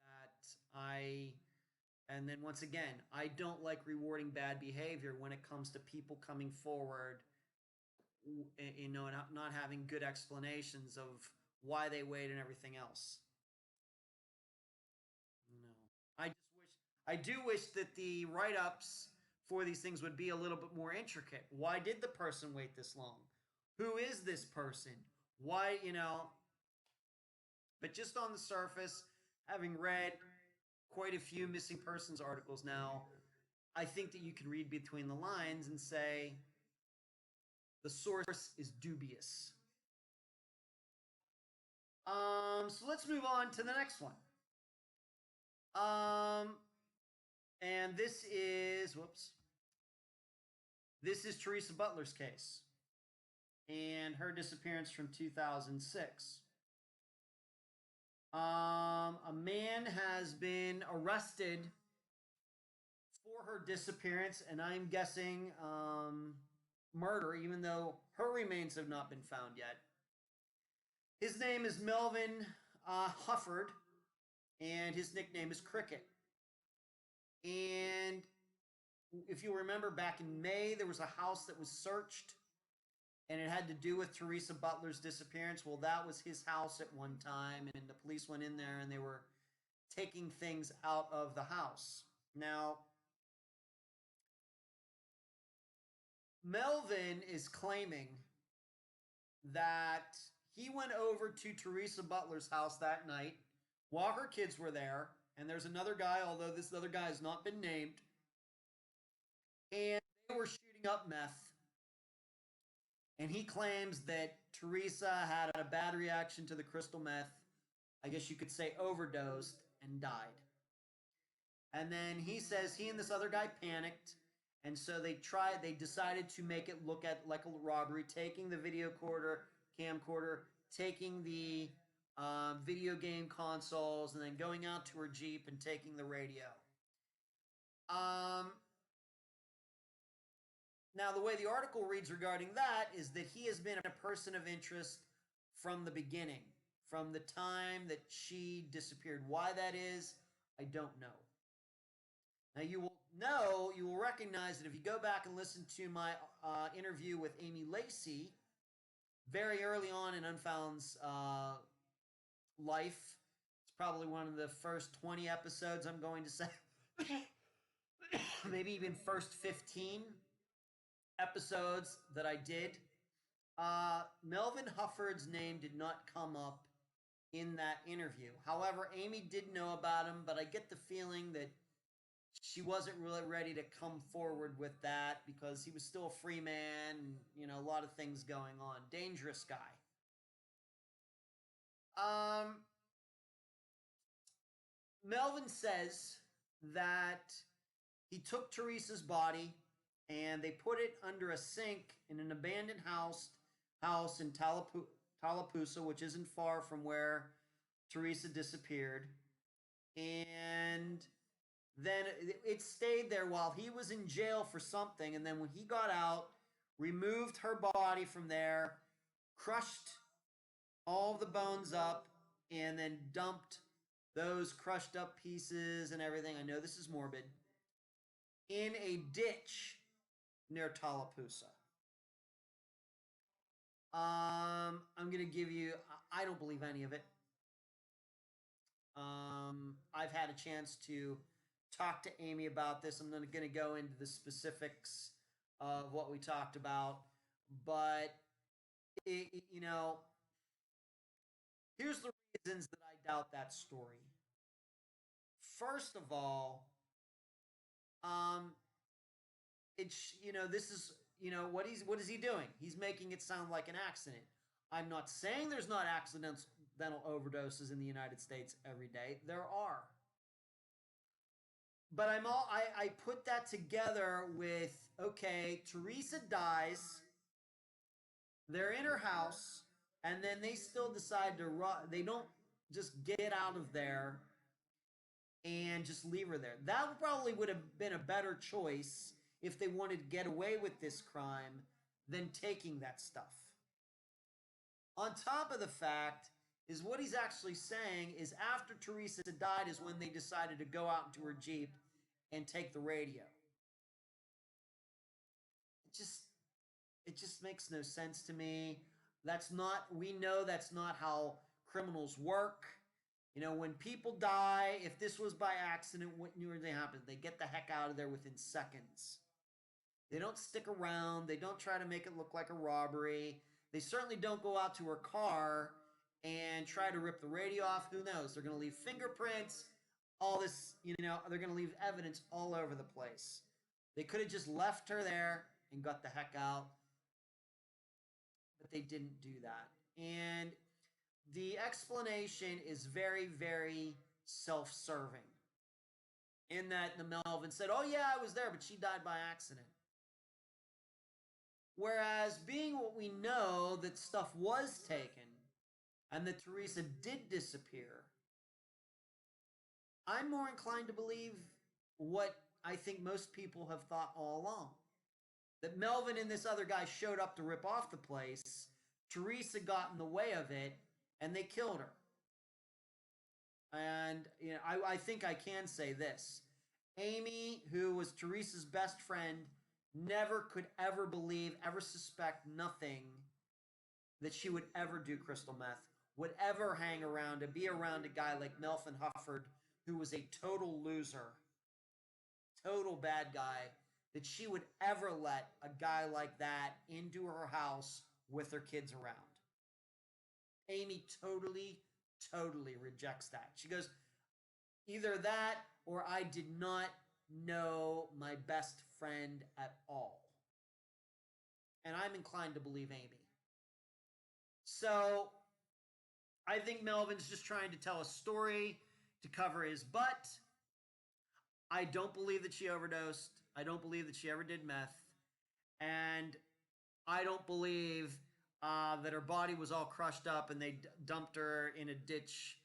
that and then once again, I don't like rewarding bad behavior when it comes to people coming forward, not having good explanations of why they wait and everything else. No, I do wish that the write-ups for these things would be a little bit more intricate. Why did the person wait this long? Who is this person? Why, But just on the surface, having read quite a few missing persons articles now, I think that you can read between the lines and say the source is dubious. So let's move on to the next one. And this is Teresa Butler's case and her disappearance from 2006. A man has been arrested for her disappearance, and I'm guessing murder, even though her remains have not been found yet. His name is Melvin Hufford, and his nickname is Cricket. And if you remember, back in May, there was a house that was searched, and it had to do with Teresa Butler's disappearance. Well, that was his house at one time, and the police went in there, and they were taking things out of the house. Now, Melvin is claiming that he went over to Teresa Butler's house that night while her kids were there, and there's another guy, although this other guy has not been named, and they were shooting up meth. And he claims that Teresa had a bad reaction to the crystal meth, I guess you could say overdosed, and died. And then he says he and this other guy panicked, and so they decided to make it look at like a robbery, taking the camcorder, taking the video game consoles, and then going out to her Jeep and taking the radio. Um, Now, the way the article reads regarding that is that he has been a person of interest from the beginning, from the time that she disappeared. Why that is, I don't know. Now, you will recognize that if you go back and listen to my interview with Amy Lacey very early on in Unfound's life, it's probably one of the first 20 episodes, I'm going to say. Maybe even first 15 episodes that I did. Melvin Hufford's name did not come up in that interview. However, Amy did know about him, but I get the feeling that she wasn't really ready to come forward with that because he was still a free man, and, a lot of things going on. Dangerous guy. Melvin says that he took Teresa's body and they put it under a sink in an abandoned house in Tallapoosa, which isn't far from where Teresa disappeared. And then it stayed there while he was in jail for something. And then when he got out, removed her body from there, crushed all the bones up, and then dumped those crushed up pieces and everything. I know this is morbid. In a ditch near Tallapoosa. I'm going to give you, I don't believe any of it. I've had a chance to talk to Amy about this. I'm not going to go into the specifics of what we talked about, but here's the reasons that I doubt that story. First of all, this is, what is he doing? He's making it sound like an accident. I'm not saying there's not accidental overdoses in the United States every day. There are. But I put that together with, okay, Teresa dies, they're in her house, and then they still decide to run. They don't just get out of there and just leave her there. That probably would have been a better choice if they wanted to get away with this crime than taking that stuff. On top of the fact is what he's actually saying is after Teresa died is when they decided to go out into her Jeep and take the radio. It just makes no sense to me. We know that's not how criminals work. When people die, if this was by accident, what usually happens? They get the heck out of there within seconds. They don't stick around. They don't try to make it look like a robbery. They certainly don't go out to her car and try to rip the radio off. Who knows? They're going to leave fingerprints, all this, they're going to leave evidence all over the place. They could have just left her there and got the heck out, but they didn't do that. And the explanation is very, very self-serving. In that the Melvin said, oh yeah, I was there, but she died by accident. Whereas being what we know that stuff was taken and that Teresa did disappear, I'm more inclined to believe what I think most people have thought all along. That Melvin and this other guy showed up to rip off the place, Teresa got in the way of it, and they killed her. And I think I can say this. Amy, who was Teresa's best friend, never could ever believe, ever suspect nothing that she would ever do crystal meth, would ever hang around to be around a guy like Melvin Hufford, who was a total loser, total bad guy, that she would ever let a guy like that into her house with her kids around. Amy totally rejects that. She goes, either that or I did not know my best friend at all. And I'm inclined to believe Amy. So I think Melvin's just trying to tell a story to cover his butt. I don't believe that she overdosed. I don't believe that she ever did meth. And I don't believe that her body was all crushed up and they dumped her in a ditch.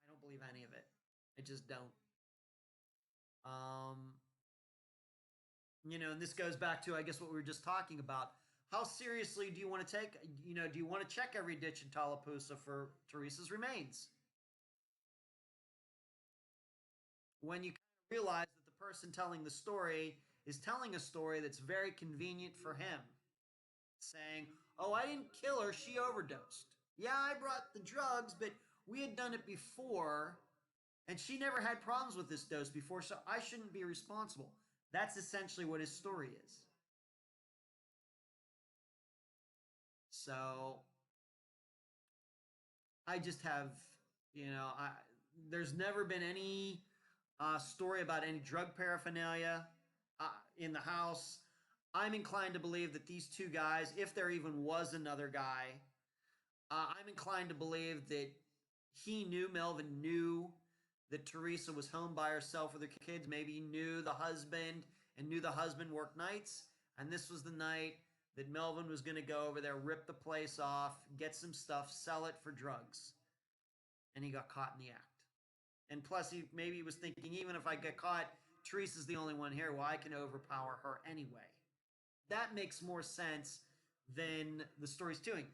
I don't believe any of it. I just don't. Um, and this goes back to, I guess, what we were just talking about. How seriously do you want to take, do you want to check every ditch in Tallapoosa for Teresa's remains? When you kind of realize that the person telling the story is telling a story that's very convenient for him, saying, "Oh, I didn't kill her, she overdosed. Yeah, I brought the drugs, but we had done it before, and she never had problems with this dose before, so I shouldn't be responsible." That's essentially what his story is. So I just have, there's never been any story about any drug paraphernalia in the house. I'm inclined to believe that these two guys, if there even was another guy, I'm inclined to believe that Melvin knew that Teresa was home by herself with her kids. Maybe he knew the husband and knew the husband worked nights. And this was the night that Melvin was going to go over there, rip the place off, get some stuff, sell it for drugs. And he got caught in the act. And plus, maybe he was thinking, even if I get caught, Teresa's the only one here. Well, I can overpower her anyway. That makes more sense than the story's doing.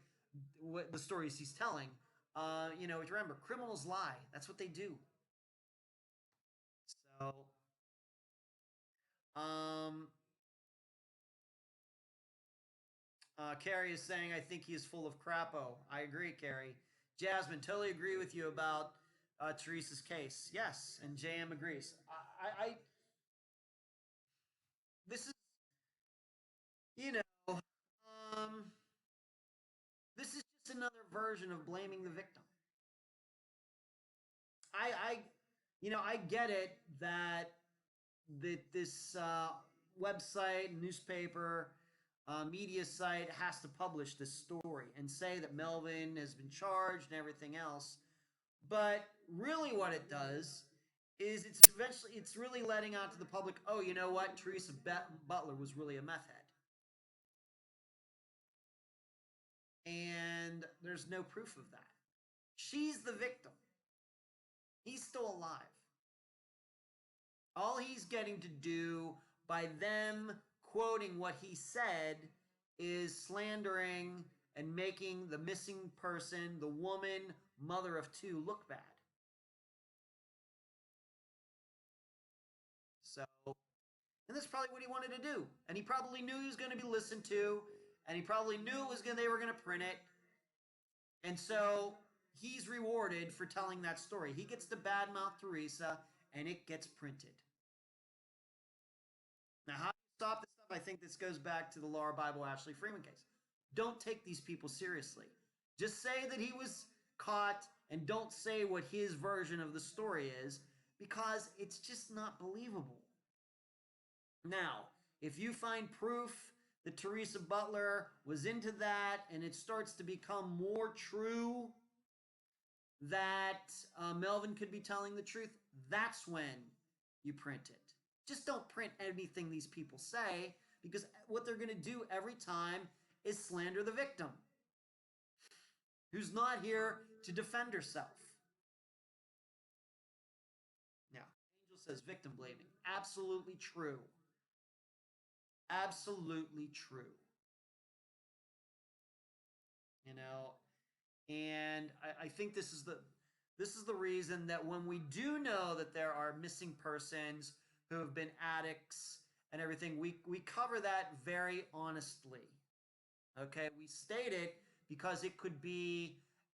What the stories he's telling. Remember, criminals lie. That's what they do. So, um, Carrie is saying, I think he is full of crapo. I agree, Carrie. Jasmine, totally agree with you about Teresa's case. Yes, and JM agrees. This is, you know, um, this is just another version of blaming the victim. I, I get it that this website, newspaper, media site has to publish this story and say that Melvin has been charged and everything else. But really, what it does is it's really letting out to the public, oh, you know what? Teresa Butler was really a meth head, and there's no proof of that. She's the victim. He's still alive. All he's getting to do by them quoting what he said is slandering and making the missing person, the woman, mother of two, look bad. So, and that's probably what he wanted to do. And he probably knew he was going to be listened to, and he probably knew they were going to print it. And so he's rewarded for telling that story. He gets to badmouth Teresa, and it gets printed. Now, how do you stop this stuff? I think this goes back to the Laura Bible Ashley Freeman case. Don't take these people seriously. Just say that he was caught and don't say what his version of the story is because it's just not believable. Now, if you find proof that Teresa Butler was into that and it starts to become more true that Melvin could be telling the truth, that's when you print it. Just don't print anything these people say because what they're going to do every time is slander the victim who's not here to defend herself. Now, Angel says victim blaming. Absolutely true. Absolutely true. And I think this is the reason that when we do know that there are missing persons who have been addicts and everything, we cover that very honestly. Okay, we state it because it could be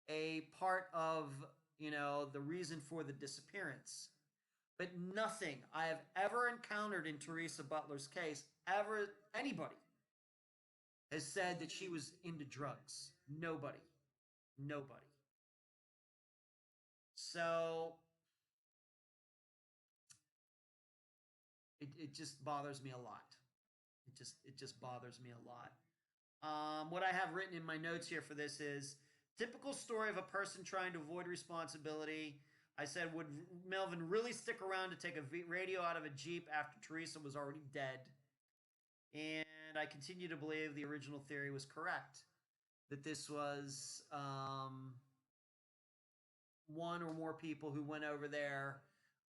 a part of the reason for the disappearance. But nothing I have ever encountered in Teresa Butler's case, anybody has said that she was into drugs. Nobody. Nobody. So it just bothers me a lot. It just bothers me a lot. What I have written in my notes here for this is typical story of a person trying to avoid responsibility I said, would Melvin really stick around to take a radio out of a Jeep after Teresa was already dead? And I continue to believe the original theory was correct. That this was one or more people who went over there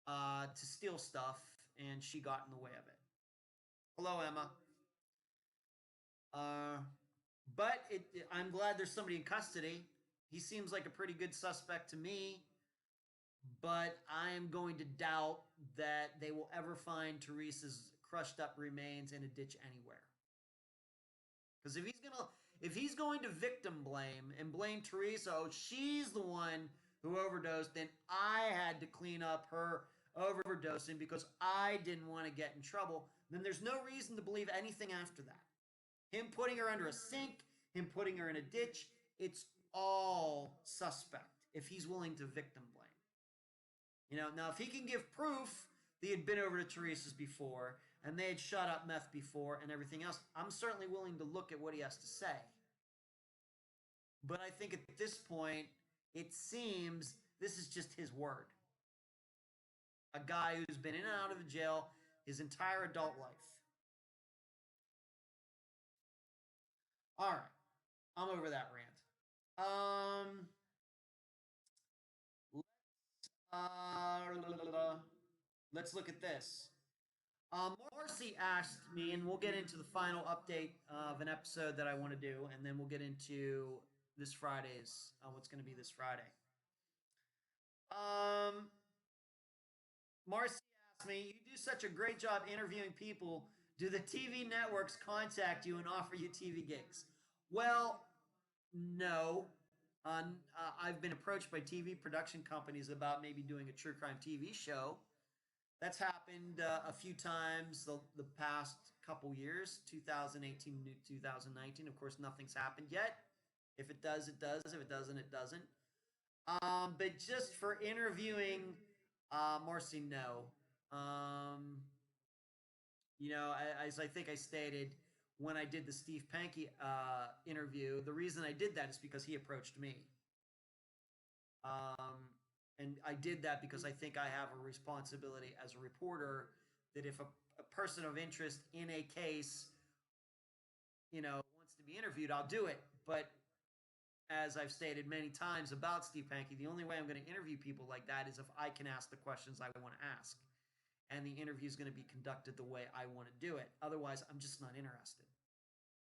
to steal stuff, and she got in the way of it. Hello, Emma. Uh, but I'm glad there's somebody in custody. He seems like a pretty good suspect to me, but I am going to doubt that they will ever find Teresa's crushed up remains in a ditch anywhere. Because if he's going to victim blame and blame Teresa, oh, she's the one who overdosed, then I had to clean up her overdosing because I didn't want to get in trouble, then there's no reason to believe anything after that. Him putting her under a sink, him putting her in a ditch, it's all suspect if he's willing to victim blame. Now if he can give proof that he had been over to Teresa's before and they had shot up meth before and everything else, I'm certainly willing to look at what he has to say. But I think at this point, it seems this is just his word. A guy who's been in and out of the jail his entire adult life. All right. I'm over that rant. Let's look at this. Marcy asked me, and we'll get into the final update of an episode that I want to do, and then we'll get into this Friday's, what's going to be this Friday. Marcy asked me, you do such a great job interviewing people. Do the TV networks contact you and offer you TV gigs? Well, no. I've been approached by TV production companies about maybe doing a true crime TV show. That's happened a few times the past couple years, 2018 to 2019. Of course, nothing's happened yet. If it does, it does. If it doesn't, it doesn't. But just for interviewing, Marcy, no. As I think I stated when I did the Steve Pankey interview, the reason I did that is because he approached me. And I did that because I think I have a responsibility as a reporter that if a person of interest in a case, wants to be interviewed, I'll do it. But as I've stated many times about Steve Pankey, the only way I'm going to interview people like that is if I can ask the questions I want to ask. And the interview is going to be conducted the way I want to do it. Otherwise, I'm just not interested.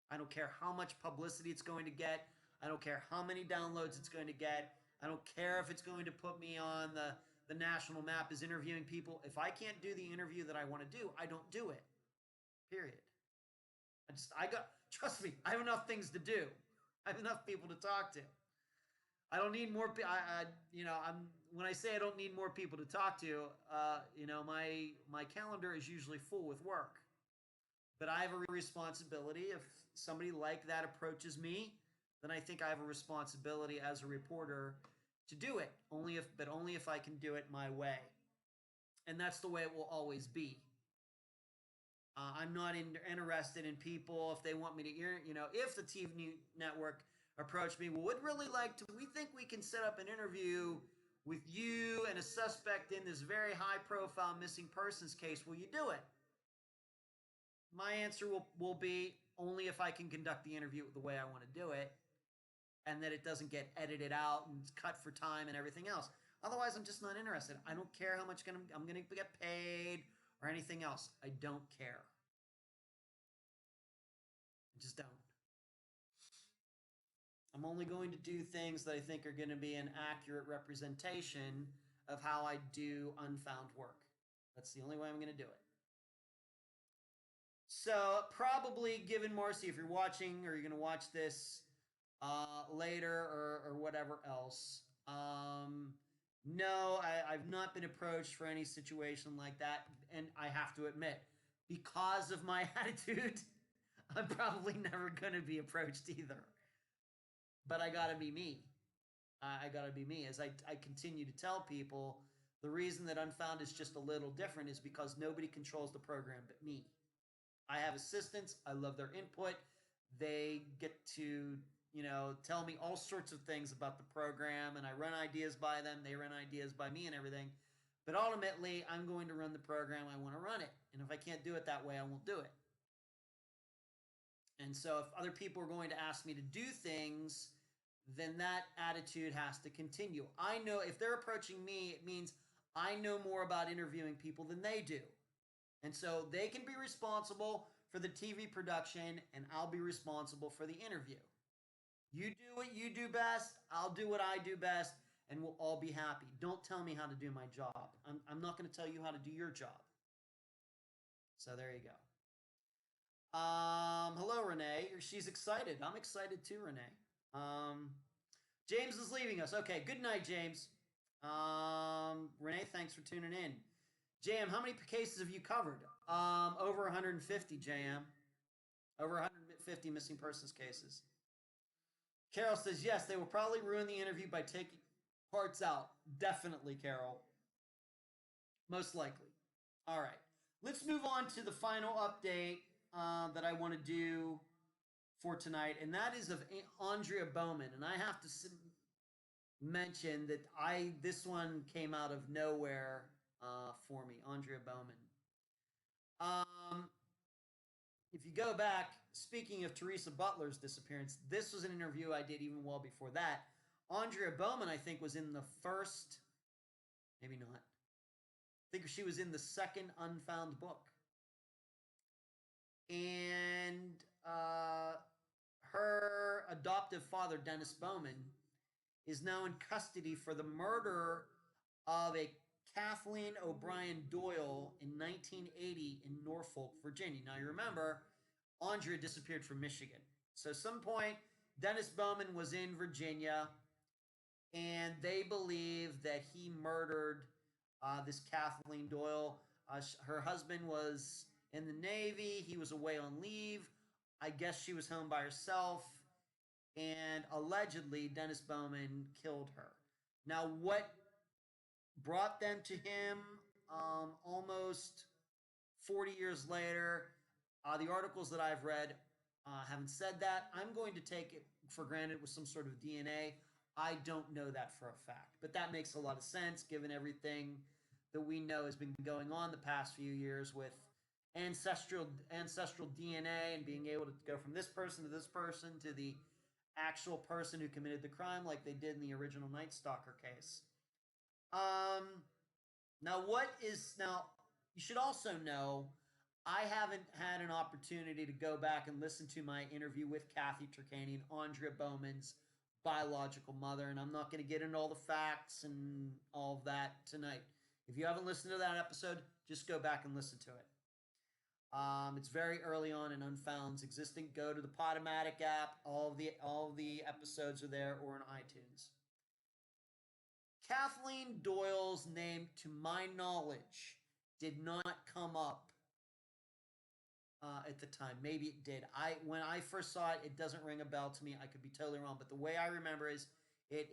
I don't care how much publicity it's going to get. I don't care how many downloads it's going to get. I don't care if it's going to put me on the national map as interviewing people. If I can't do the interview that I want to do, I don't do it. Period. Trust me, I have enough things to do. I have enough people to talk to. I don't need more. When I say I don't need more people to talk to, my calendar is usually full with work. But I have a responsibility. If somebody like that approaches me, then I think I have a responsibility as a reporter to do it. Only if I can do it my way. And that's the way it will always be. I'm not interested in people if they want me to, if the TV network approached me, well, we think we can set up an interview with you and a suspect in this very high profile missing persons case. Will you do it? My answer will be only if I can conduct the interview the way I want to do it and that it doesn't get edited out and cut for time and everything else. Otherwise, I'm just not interested. I don't care how much I'm going to get paid or anything else. I don't care. I just don't. I'm only going to do things that I think are going to be an accurate representation of how I do Unfound work. That's the only way I'm going to do it. So probably, given Marcy, if you're watching or you're going to watch this later or whatever else, no, I've not been approached for any situation like that. And I have to admit, because of my attitude, I'm probably never going to be approached either. But I got to be me. I got to be me. As I continue to tell people, the reason that Unfound is just a little different is because nobody controls the program but me. I have assistants. I love their input. They get to tell me all sorts of things about the program, and I run ideas by them. They run ideas by me and everything. But ultimately, I'm going to run the program. I want to run it. And if I can't do it that way, I won't do it. And so if other people are going to ask me to do things, then that attitude has to continue. I know if they're approaching me, it means I know more about interviewing people than they do. And so they can be responsible for the TV production, and I'll be responsible for the interview. You do what you do best, I'll do what I do best, and we'll all be happy. Don't tell me how to do my job. I'm not going to tell you how to do your job. So there you go. Hello, Renee. She's excited. I'm excited too, Renee. Um, James is leaving us. Okay, good night, James. Renee, thanks for tuning in. JM, how many cases have you covered? Over 150, JM. Over 150 missing persons cases. Carol says, yes, they will probably ruin the interview by taking parts out. Definitely, Carol. Most likely. All right. Let's move on to the final update that I want to do for tonight, and that is of Andrea Bowman. And I have to mention that this one came out of nowhere for me, Andrea Bowman. If you go back, speaking of Teresa Butler's disappearance, this was an interview I did even well before that. Andrea Bowman, I think, was in the first, maybe not. I think she was in the second Unfound book. And her adoptive father, Dennis Bowman, is now in custody for the murder of a Kathleen O'Brien Doyle in 1980 in Norfolk, Virginia. Now, you remember, Andrea disappeared from Michigan. So, at some point, Dennis Bowman was in Virginia, and they believe that he murdered this Kathleen Doyle. Her husband was in the Navy. He was away on leave. I guess she was home by herself. And allegedly, Dennis Bowman killed her. Now, what brought them to him almost 40 years later, the articles that I've read haven't said that. I'm going to take it for granted with some sort of DNA. I don't know that for a fact, but that makes a lot of sense given everything that we know has been going on the past few years with ancestral DNA and being able to go from this person to this person to the actual person who committed the crime, like they did in the original Night Stalker case. Now you should also know I haven't had an opportunity to go back and listen to my interview with Kathy Turkanian, Andrea Bowman's biological mother, and I'm not going to get into all the facts and all of that tonight. If you haven't listened to that episode, just go back and listen to it. It's very early on in Unfound's existing. Go to the Podomatic app. All the episodes are there or on iTunes. Kathleen Doyle's name, to my knowledge, did not come up at the time. Maybe it did. When I first saw it, it doesn't ring a bell to me. I could be totally wrong, but the way I remember is it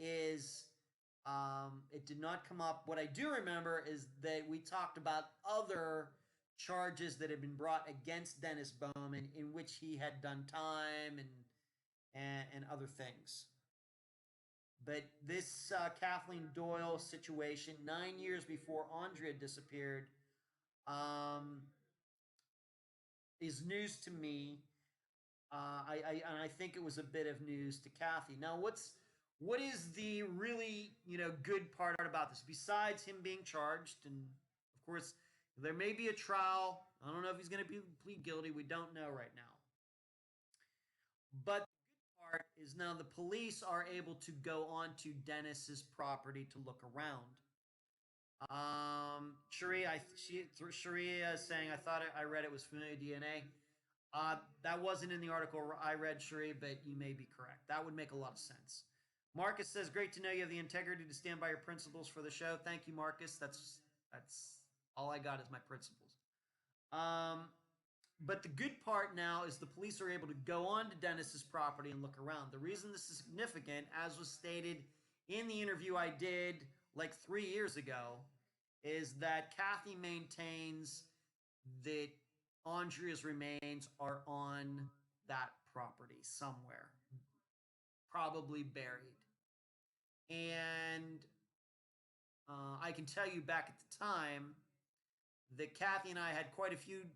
did not come up. What I do remember is that we talked about other charges that had been brought against Dennis Bowman in which he had done time and other things. But this Kathleen Doyle situation, 9 years before Andrea disappeared, is news to me. I think it was a bit of news to Kathy. Now, what is the really good part about this besides him being charged? And of course, there may be a trial. I don't know if he's going to plead guilty. We don't know right now. But the good part is now the police are able to go onto Dennis's property to look around. Sharia is saying, I read it was familiar DNA. That wasn't in the article I read, Sharia, but you may be correct. That would make a lot of sense. Marcus says, great to know you have the integrity to stand by your principles for the show. Thank you, Marcus. That's all I got is my principles. But the good part now is the police are able to go on to Dennis's property and look around. The reason this is significant, as was stated in the interview I did like 3 years ago, is that Kathy maintains that Andrea's remains are on that property somewhere. probably buried. And I can tell you back at the time that Kathy and I had quite a few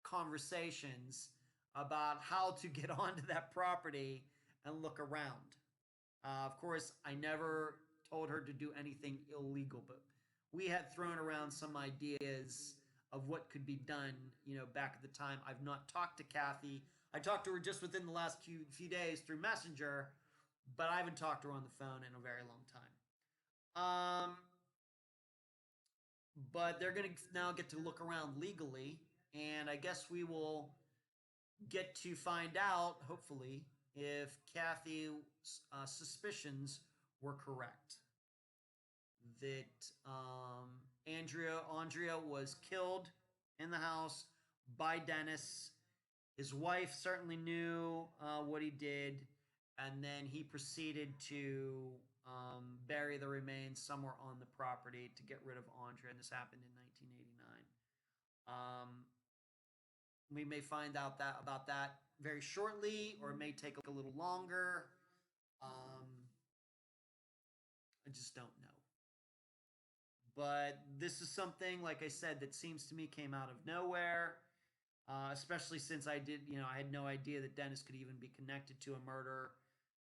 conversations about how to get onto that property and look around. Of course, I never told her to do anything illegal, but we had thrown around some ideas of what could be done, back at the time. I've not talked to Kathy. I talked to her just within the last few days through Messenger, but I haven't talked to her on the phone in a very long time. But they're going to now get to look around legally, and I guess we will get to find out, hopefully, if Kathy's suspicions were correct. That Andrea was killed in the house by Dennis. His wife certainly knew what he did, and then he proceeded to bury the remains somewhere on the property to get rid of Andrea, and this happened in 1989. We may find out about that very shortly, or it may take a little longer. I just don't know. But this is something, like I said, that seems to me came out of nowhere. Especially since I had no idea that Dennis could even be connected to a murder,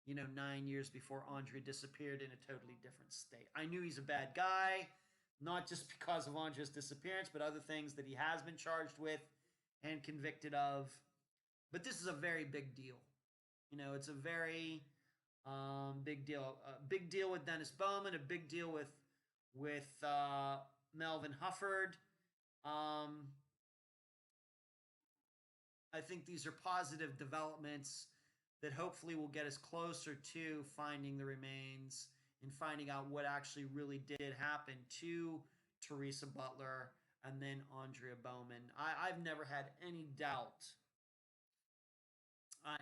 9 years before Andrea disappeared in a totally different state. I knew he's a bad guy, not just because of Andrea's disappearance, but other things that he has been charged with and convicted of. But this is a very big deal. It's a very big deal. A big deal with Dennis Bowman, a big deal with Melvin Hufford. I think these are positive developments that hopefully will get us closer to finding the remains and finding out what actually really did happen to Teresa Butler and then Andrea Bowman. I've never had any doubt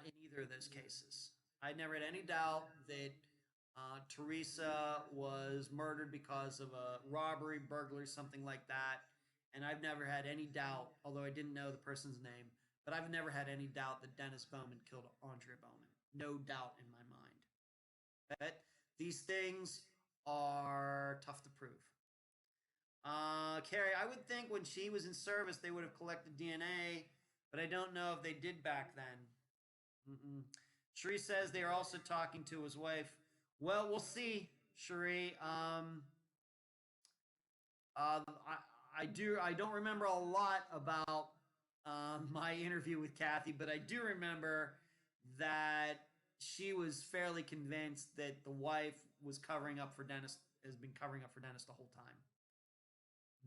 in either of those cases. I never had any doubt that Teresa was murdered because of a robbery, burglary, something like that. And I've never had any doubt, although I didn't know the person's name, but I've never had any doubt that Dennis Bowman killed Andrea Bowman. No doubt in my mind. But these things are tough to prove. Carrie, I would think when she was in service, they would have collected DNA, but I don't know if they did back then. Cherie says they are also talking to his wife. Well, we'll see, Cherie. I don't remember a lot about my interview with Kathy, but I do remember that she was fairly convinced that the wife was covering up for Dennis, has been covering up for Dennis the whole time.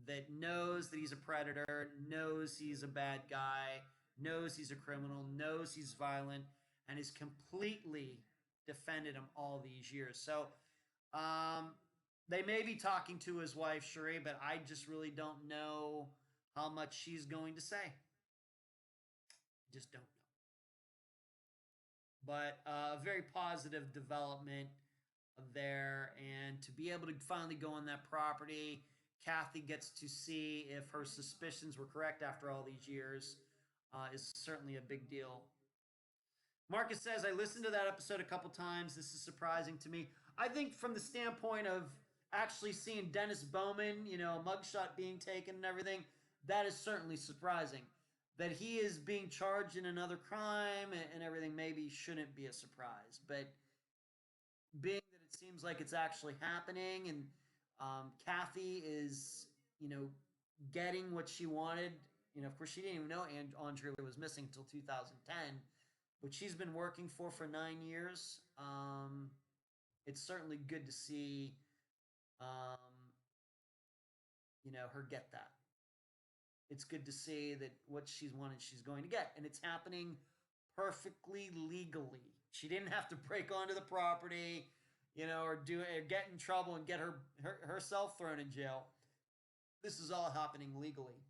That knows that he's a predator, knows he's a bad guy, knows he's a criminal, knows he's violent, and has completely defended him all these years. So they may be talking to his wife, Cherie, but I just really don't know how much she's going to say. Just don't know. But a very positive development there, and to be able to finally go on that property, Kathy gets to see if her suspicions were correct after all these years, is certainly a big deal. Marcus says, I listened to that episode a couple times. This is surprising to me. I think from the standpoint of actually seeing Dennis Bowman, a mugshot being taken and everything, that is certainly surprising. That he is being charged in another crime and everything maybe shouldn't be a surprise. But being that it seems like it's actually happening and Kathy is, getting what she wanted. Of course, she didn't even know Andrea was missing until 2010, but she's been working for 9 years. It's certainly good to see, her get that. It's good to see that what she's wanted, she's going to get, and it's happening perfectly legally. She didn't have to break onto the property, or get in trouble and get herself thrown in jail. This is all happening legally.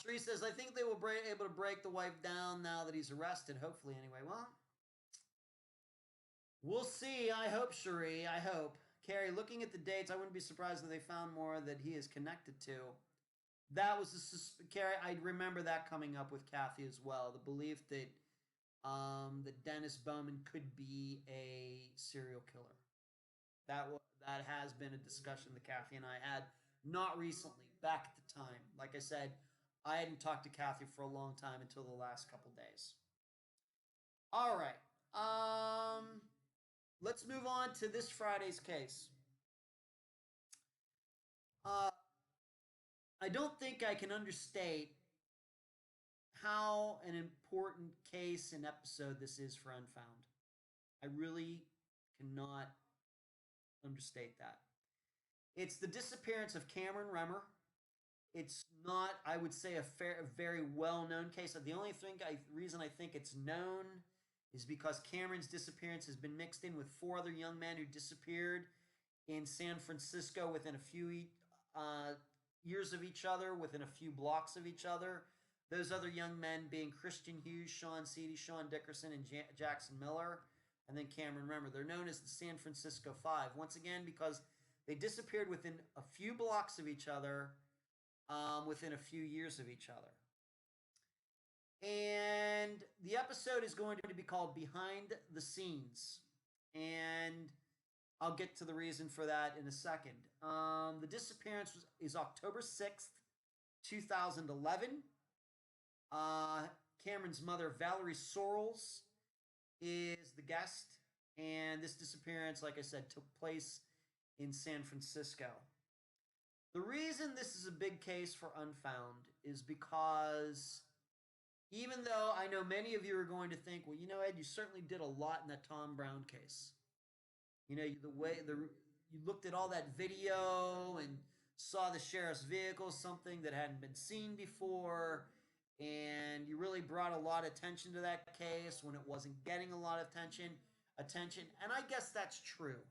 Shree says, I think they will be able to break the wife down now that he's arrested, hopefully anyway. Well, we'll see. I hope, Cherie. I hope. Carrie, looking at the dates, I wouldn't be surprised if they found more that he is connected to. That was Carrie, I remember that coming up with Kathy as well. The belief that that Dennis Bowman could be a serial killer. That has been a discussion that Kathy and I had, not recently, back at the time. Like I said, I hadn't talked to Kathy for a long time until the last couple days. All right. Let's move on to this Friday's case. Uh, I don't think I can understate how an important case and episode this is for Unfound. I really cannot understate that. It's the disappearance of Cameron Remmer. It's not, I would say, a very well-known case. The only reason I think it's known is because Cameron's disappearance has been mixed in with 4 other young men who disappeared in San Francisco within a few years of each other, within a few blocks of each other. Those other young men being Christian Hughes, Sean Seedy, Sean Dickerson, and Jackson Miller, and then Cameron Remmer. They're known as the San Francisco Five, once again because they disappeared within a few blocks of each other, within a few years of each other. And the episode is going to be called Behind the Scenes. And I'll get to the reason for that in a second. The disappearance is October 6th, 2011. Cameron's mother, Valerie Sorrells, is the guest. And this disappearance, like I said, took place in San Francisco. The reason this is a big case for Unfound is because even though I know many of you are going to think, well, you know, Ed, you certainly did a lot in that Tom Brown case. You know, you looked at all that video and saw the sheriff's vehicle, something that hadn't been seen before, and you really brought a lot of attention to that case when it wasn't getting a lot of attention, and I guess that's true.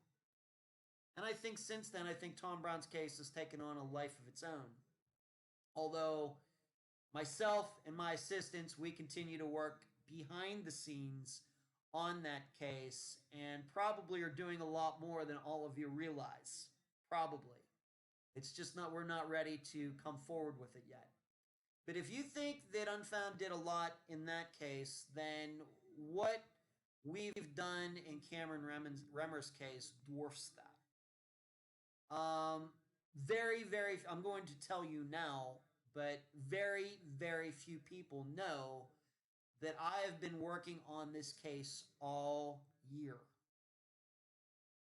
And I think since then, I think Tom Brown's case has taken on a life of its own. Although myself and my assistants, we continue to work behind the scenes on that case and probably are doing a lot more than all of you realize. Probably. It's just we're not ready to come forward with it yet. But if you think that Unfound did a lot in that case, then what we've done in Cameron Remmer's case dwarfs that. I'm going to tell you now, but very, very few people know that I have been working on this case all year.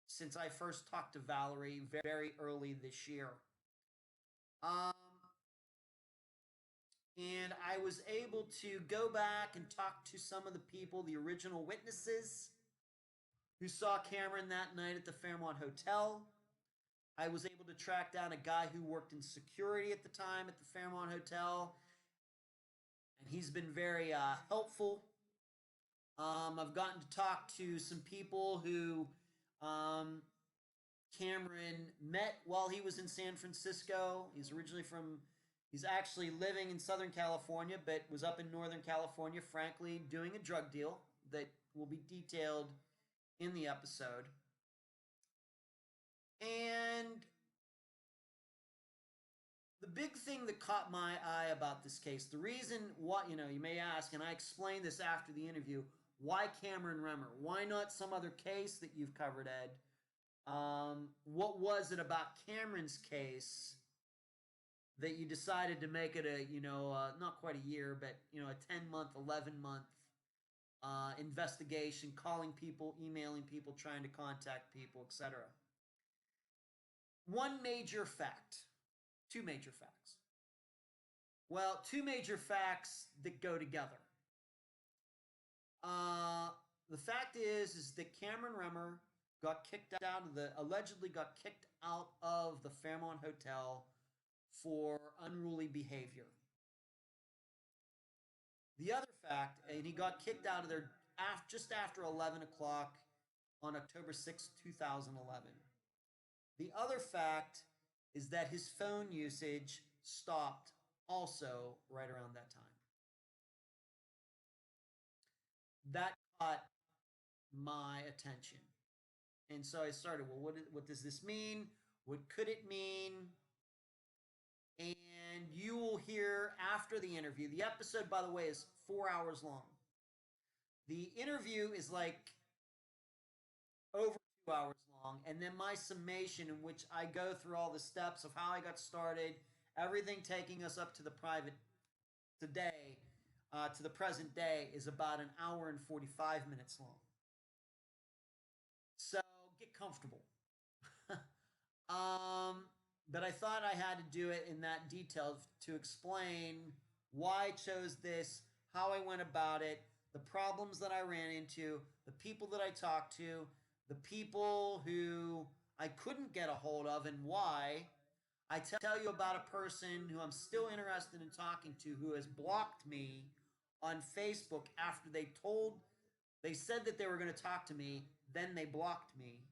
Since I first talked to Valerie very early this year. And I was able to go back and talk to some of the people, the original witnesses, who saw Cameron that night at the Fairmont Hotel. I was able to track down a guy who worked in security at the time at the Fairmont Hotel, and he's been very helpful. I've gotten to talk to some people who Cameron met while he was in San Francisco. He's actually living in Southern California, but was up in Northern California, frankly, doing a drug deal that will be detailed in the episode. And the big thing that caught my eye about this case, the reason why, you may ask, and I explained this after the interview, why Cameron Remmer? Why not some other case that you've covered, Ed? What was it about Cameron's case that you decided to make it not quite a year, but, a 10-month, 11-month investigation, calling people, emailing people, trying to contact people, etc.? Two major facts. Well, two major facts that go together. The fact is that Cameron Remmer allegedly got kicked out of the Fairmont Hotel for unruly behavior. The other fact, and he got kicked out of there just after 11 o'clock on October 6, 2011. The other fact is that his phone usage stopped also right around that time. That caught my attention. And so I started, well, what does this mean? What could it mean? And you will hear after the interview. The episode, by the way, is 4 hours long. The interview is like over 2 hours long, and then my summation, in which I go through all the steps of how I got started, everything taking us up to the private today, to the present day, is about an hour and 45 minutes long. So get comfortable. um, but I thought I had to do it in that detail to explain why I chose this, how I went about it, the problems that I ran into, the people that I talked to, the people who I couldn't get a hold of, and why. I tell you about a person who I'm still interested in talking to who has blocked me on Facebook after they said that they were going to talk to me, then they blocked me.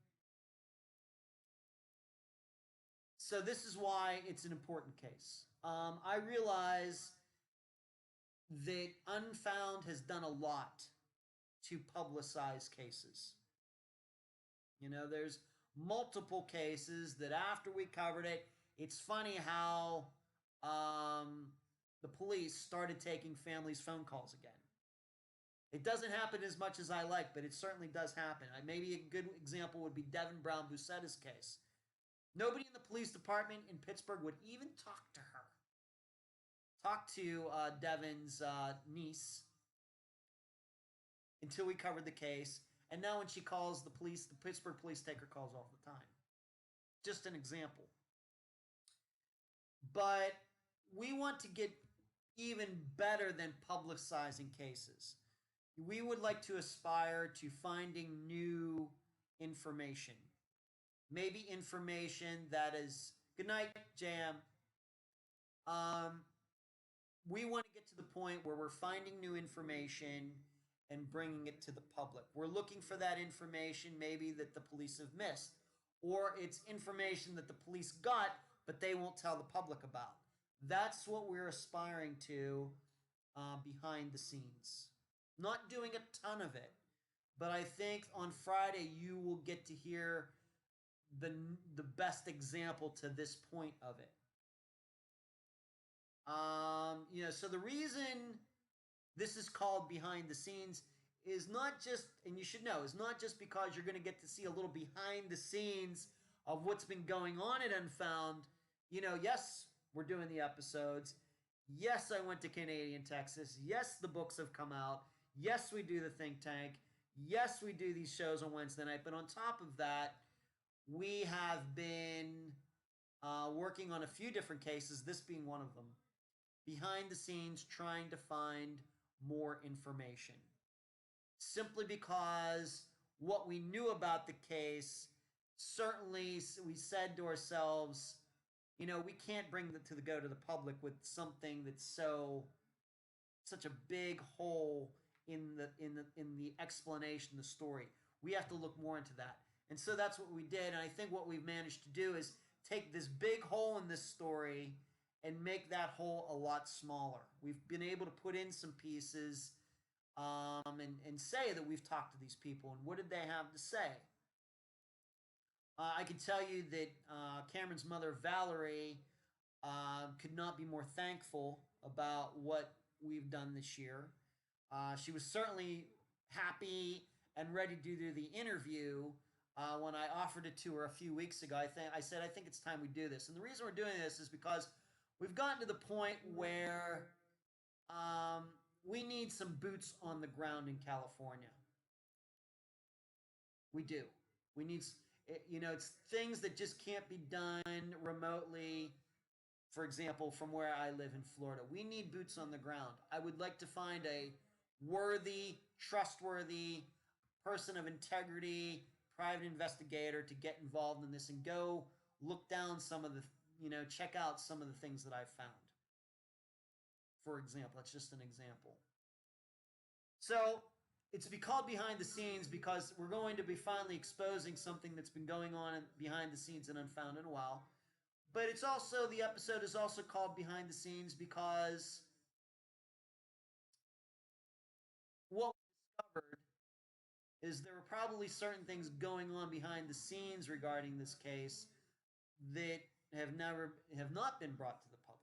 So this is why it's an important case. I realize that Unfound has done a lot to publicize cases. You know, there's multiple cases that after we covered it, it's funny how the police started taking families' phone calls again. It doesn't happen as much as I like, but it certainly does happen. Maybe a good example would be Devin Brown Bucetta's case. Nobody in the police department in Pittsburgh would even talk to her. Talk to Devin's niece until we covered the case. And now when she calls the police, the Pittsburgh police take her calls all the time. Just an example. But we want to get even better than publicizing cases. We would like to aspire to finding new information. Maybe information that is, good night, Jam. We want to get to the point where we're finding new information and bringing it to the public. We're looking for that information maybe that the police have missed, or it's information that the police got but they won't tell the public about. That's what we're aspiring to behind the scenes. Not doing a ton of it, but I think on Friday you will get to hear the best example to this point of it. So the reason this is called behind the scenes is not just, and you should know, is not just because you're going to get to see a little behind the scenes of what's been going on at Unfound. Yes, we're doing the episodes. Yes, I went to Canadian Texas. Yes, the books have come out. Yes, we do the think tank. Yes, we do these shows on Wednesday night. But on top of that, we have been working on a few different cases, this being one of them, behind the scenes trying to find more information. Simply because what we knew about the case, certainly we said to ourselves, we can't bring it to the public with something that's such a big hole in the explanation, the story. We have to look more into that. And so that's what we did. And I think what we've managed to do is take this big hole in this story and make that hole a lot smaller. We've been able to put in some pieces and say that we've talked to these people. And what did they have to say? I can tell you that Cameron's mother, Valerie, could not be more thankful about what we've done this year. She was certainly happy and ready to do the interview when I offered it to her a few weeks ago. I said, I think it's time we do this. And the reason we're doing this is because we've gotten to the point where we need some boots on the ground in California. We do. We need, it's things that just can't be done remotely. For example, from where I live in Florida, we need boots on the ground. I would like to find a worthy, trustworthy person of integrity, private investigator to get involved in this and go look down some of the, check out some of the things that I've found. For example, that's just an example. So it's to be called behind the scenes because we're going to be finally exposing something that's been going on behind the scenes and Unfound in a while. But it's also, the episode is also called Behind the Scenes because what we discovered is there were probably certain things going on behind the scenes regarding this case that have not been brought to the public.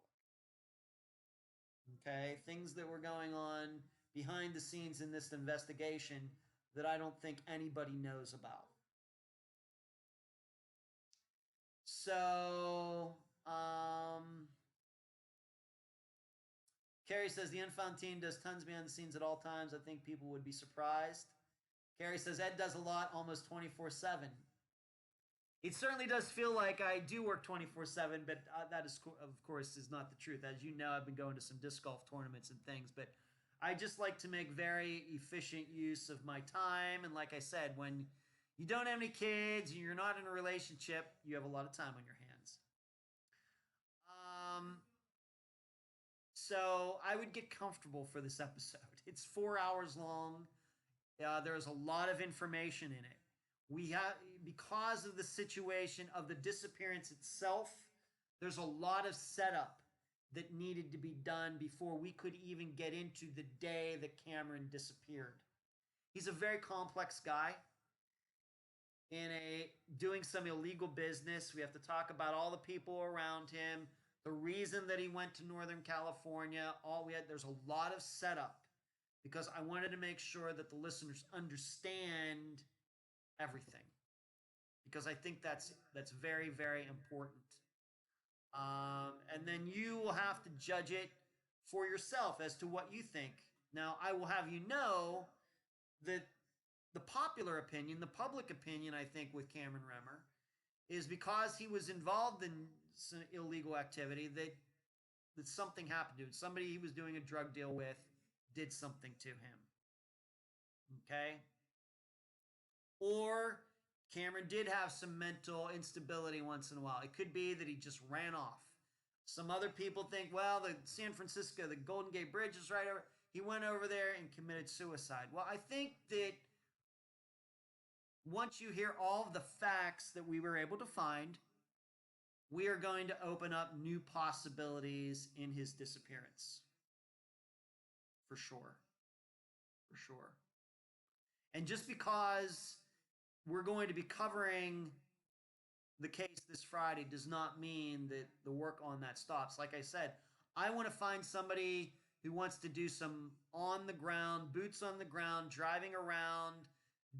Okay, things that were going on behind the scenes in this investigation that I don't think anybody knows about. So, Carrie says the Unfound team does tons behind the scenes at all times. I think people would be surprised. Carrie says Ed does a lot, almost 24/7. It certainly does feel like I do work 24/7, but that is, of course, is not the truth. As you know, I've been going to some disc golf tournaments and things, but I just like to make very efficient use of my time. And like I said, when you don't have any kids and you're not in a relationship, you have a lot of time on your hands. So I would get comfortable for this episode. It's 4 hours long. There's a lot of information in it. We have, because of the situation of the disappearance itself, there's a lot of setup that needed to be done before we could even get into the day that Cameron disappeared. He's a very complex guy doing some illegal business. We have to talk about all the people around him, the reason that he went to Northern California. There's a lot of setup because I wanted to make sure that the listeners understand everything, because I think that's very, very important. And then you will have to judge it for yourself as to what you think. Now, I will have you know that the popular opinion, the public opinion, I think, with Cameron Remmer is because he was involved in some illegal activity that something happened to him. Somebody he was doing a drug deal with did something to him. Okay? Or Cameron did have some mental instability once in a while. It could be that he just ran off. Some other people think, well, the San Francisco, the Golden Gate Bridge is right over. He went over there and committed suicide. Well, I think that once you hear all of the facts that we were able to find, we are going to open up new possibilities in his disappearance. For sure. For sure. And just because we're going to be covering the case this Friday does not mean that the work on that stops. Like I said, I want to find somebody who wants to do some on the ground, boots on the ground, driving around,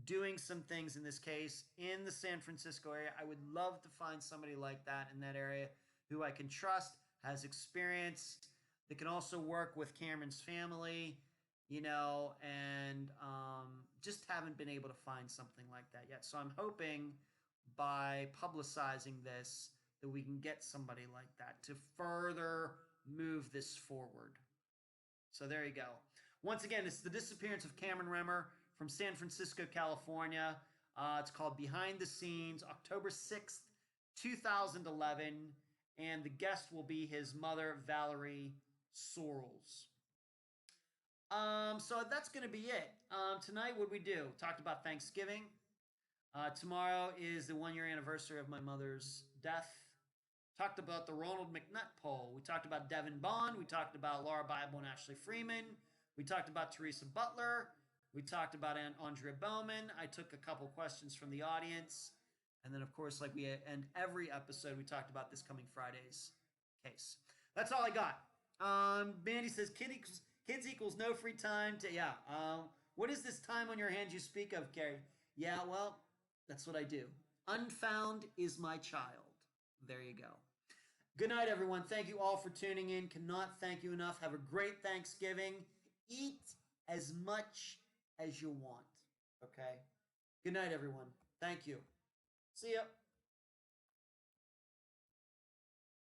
doing some things in this case in the San Francisco area. I would love to find somebody like that in that area who I can trust, has experience, that can also work with Cameron's family, and just haven't been able to find something like that yet. So I'm hoping by publicizing this that we can get somebody like that to further move this forward. So there you go. Once again, it's the disappearance of Cameron Remmer from San Francisco, California. It's called Behind the Scenes, October 6th, 2011. And the guest will be his mother, Valerie Sorrells. So that's going to be it. Tonight, what we do? Talked about Thanksgiving. Tomorrow is the 1-year anniversary of my mother's death. Talked about the Ronald McNutt poll. We talked about Devin Bond. We talked about Laura Bible and Ashley Freeman. We talked about Teresa Butler. We talked about Andrea Bowman. I took a couple questions from the audience. And then, of course, like we end every episode, we talked about this coming Friday's case. That's all I got. Mandy says, kids equals no free time. What is this time on your hands you speak of, Carrie? Yeah, well, that's what I do. Unfound is my child. There you go. Good night, everyone. Thank you all for tuning in. Cannot thank you enough. Have a great Thanksgiving. Eat as much as you want. Okay? Good night, everyone. Thank you. See ya.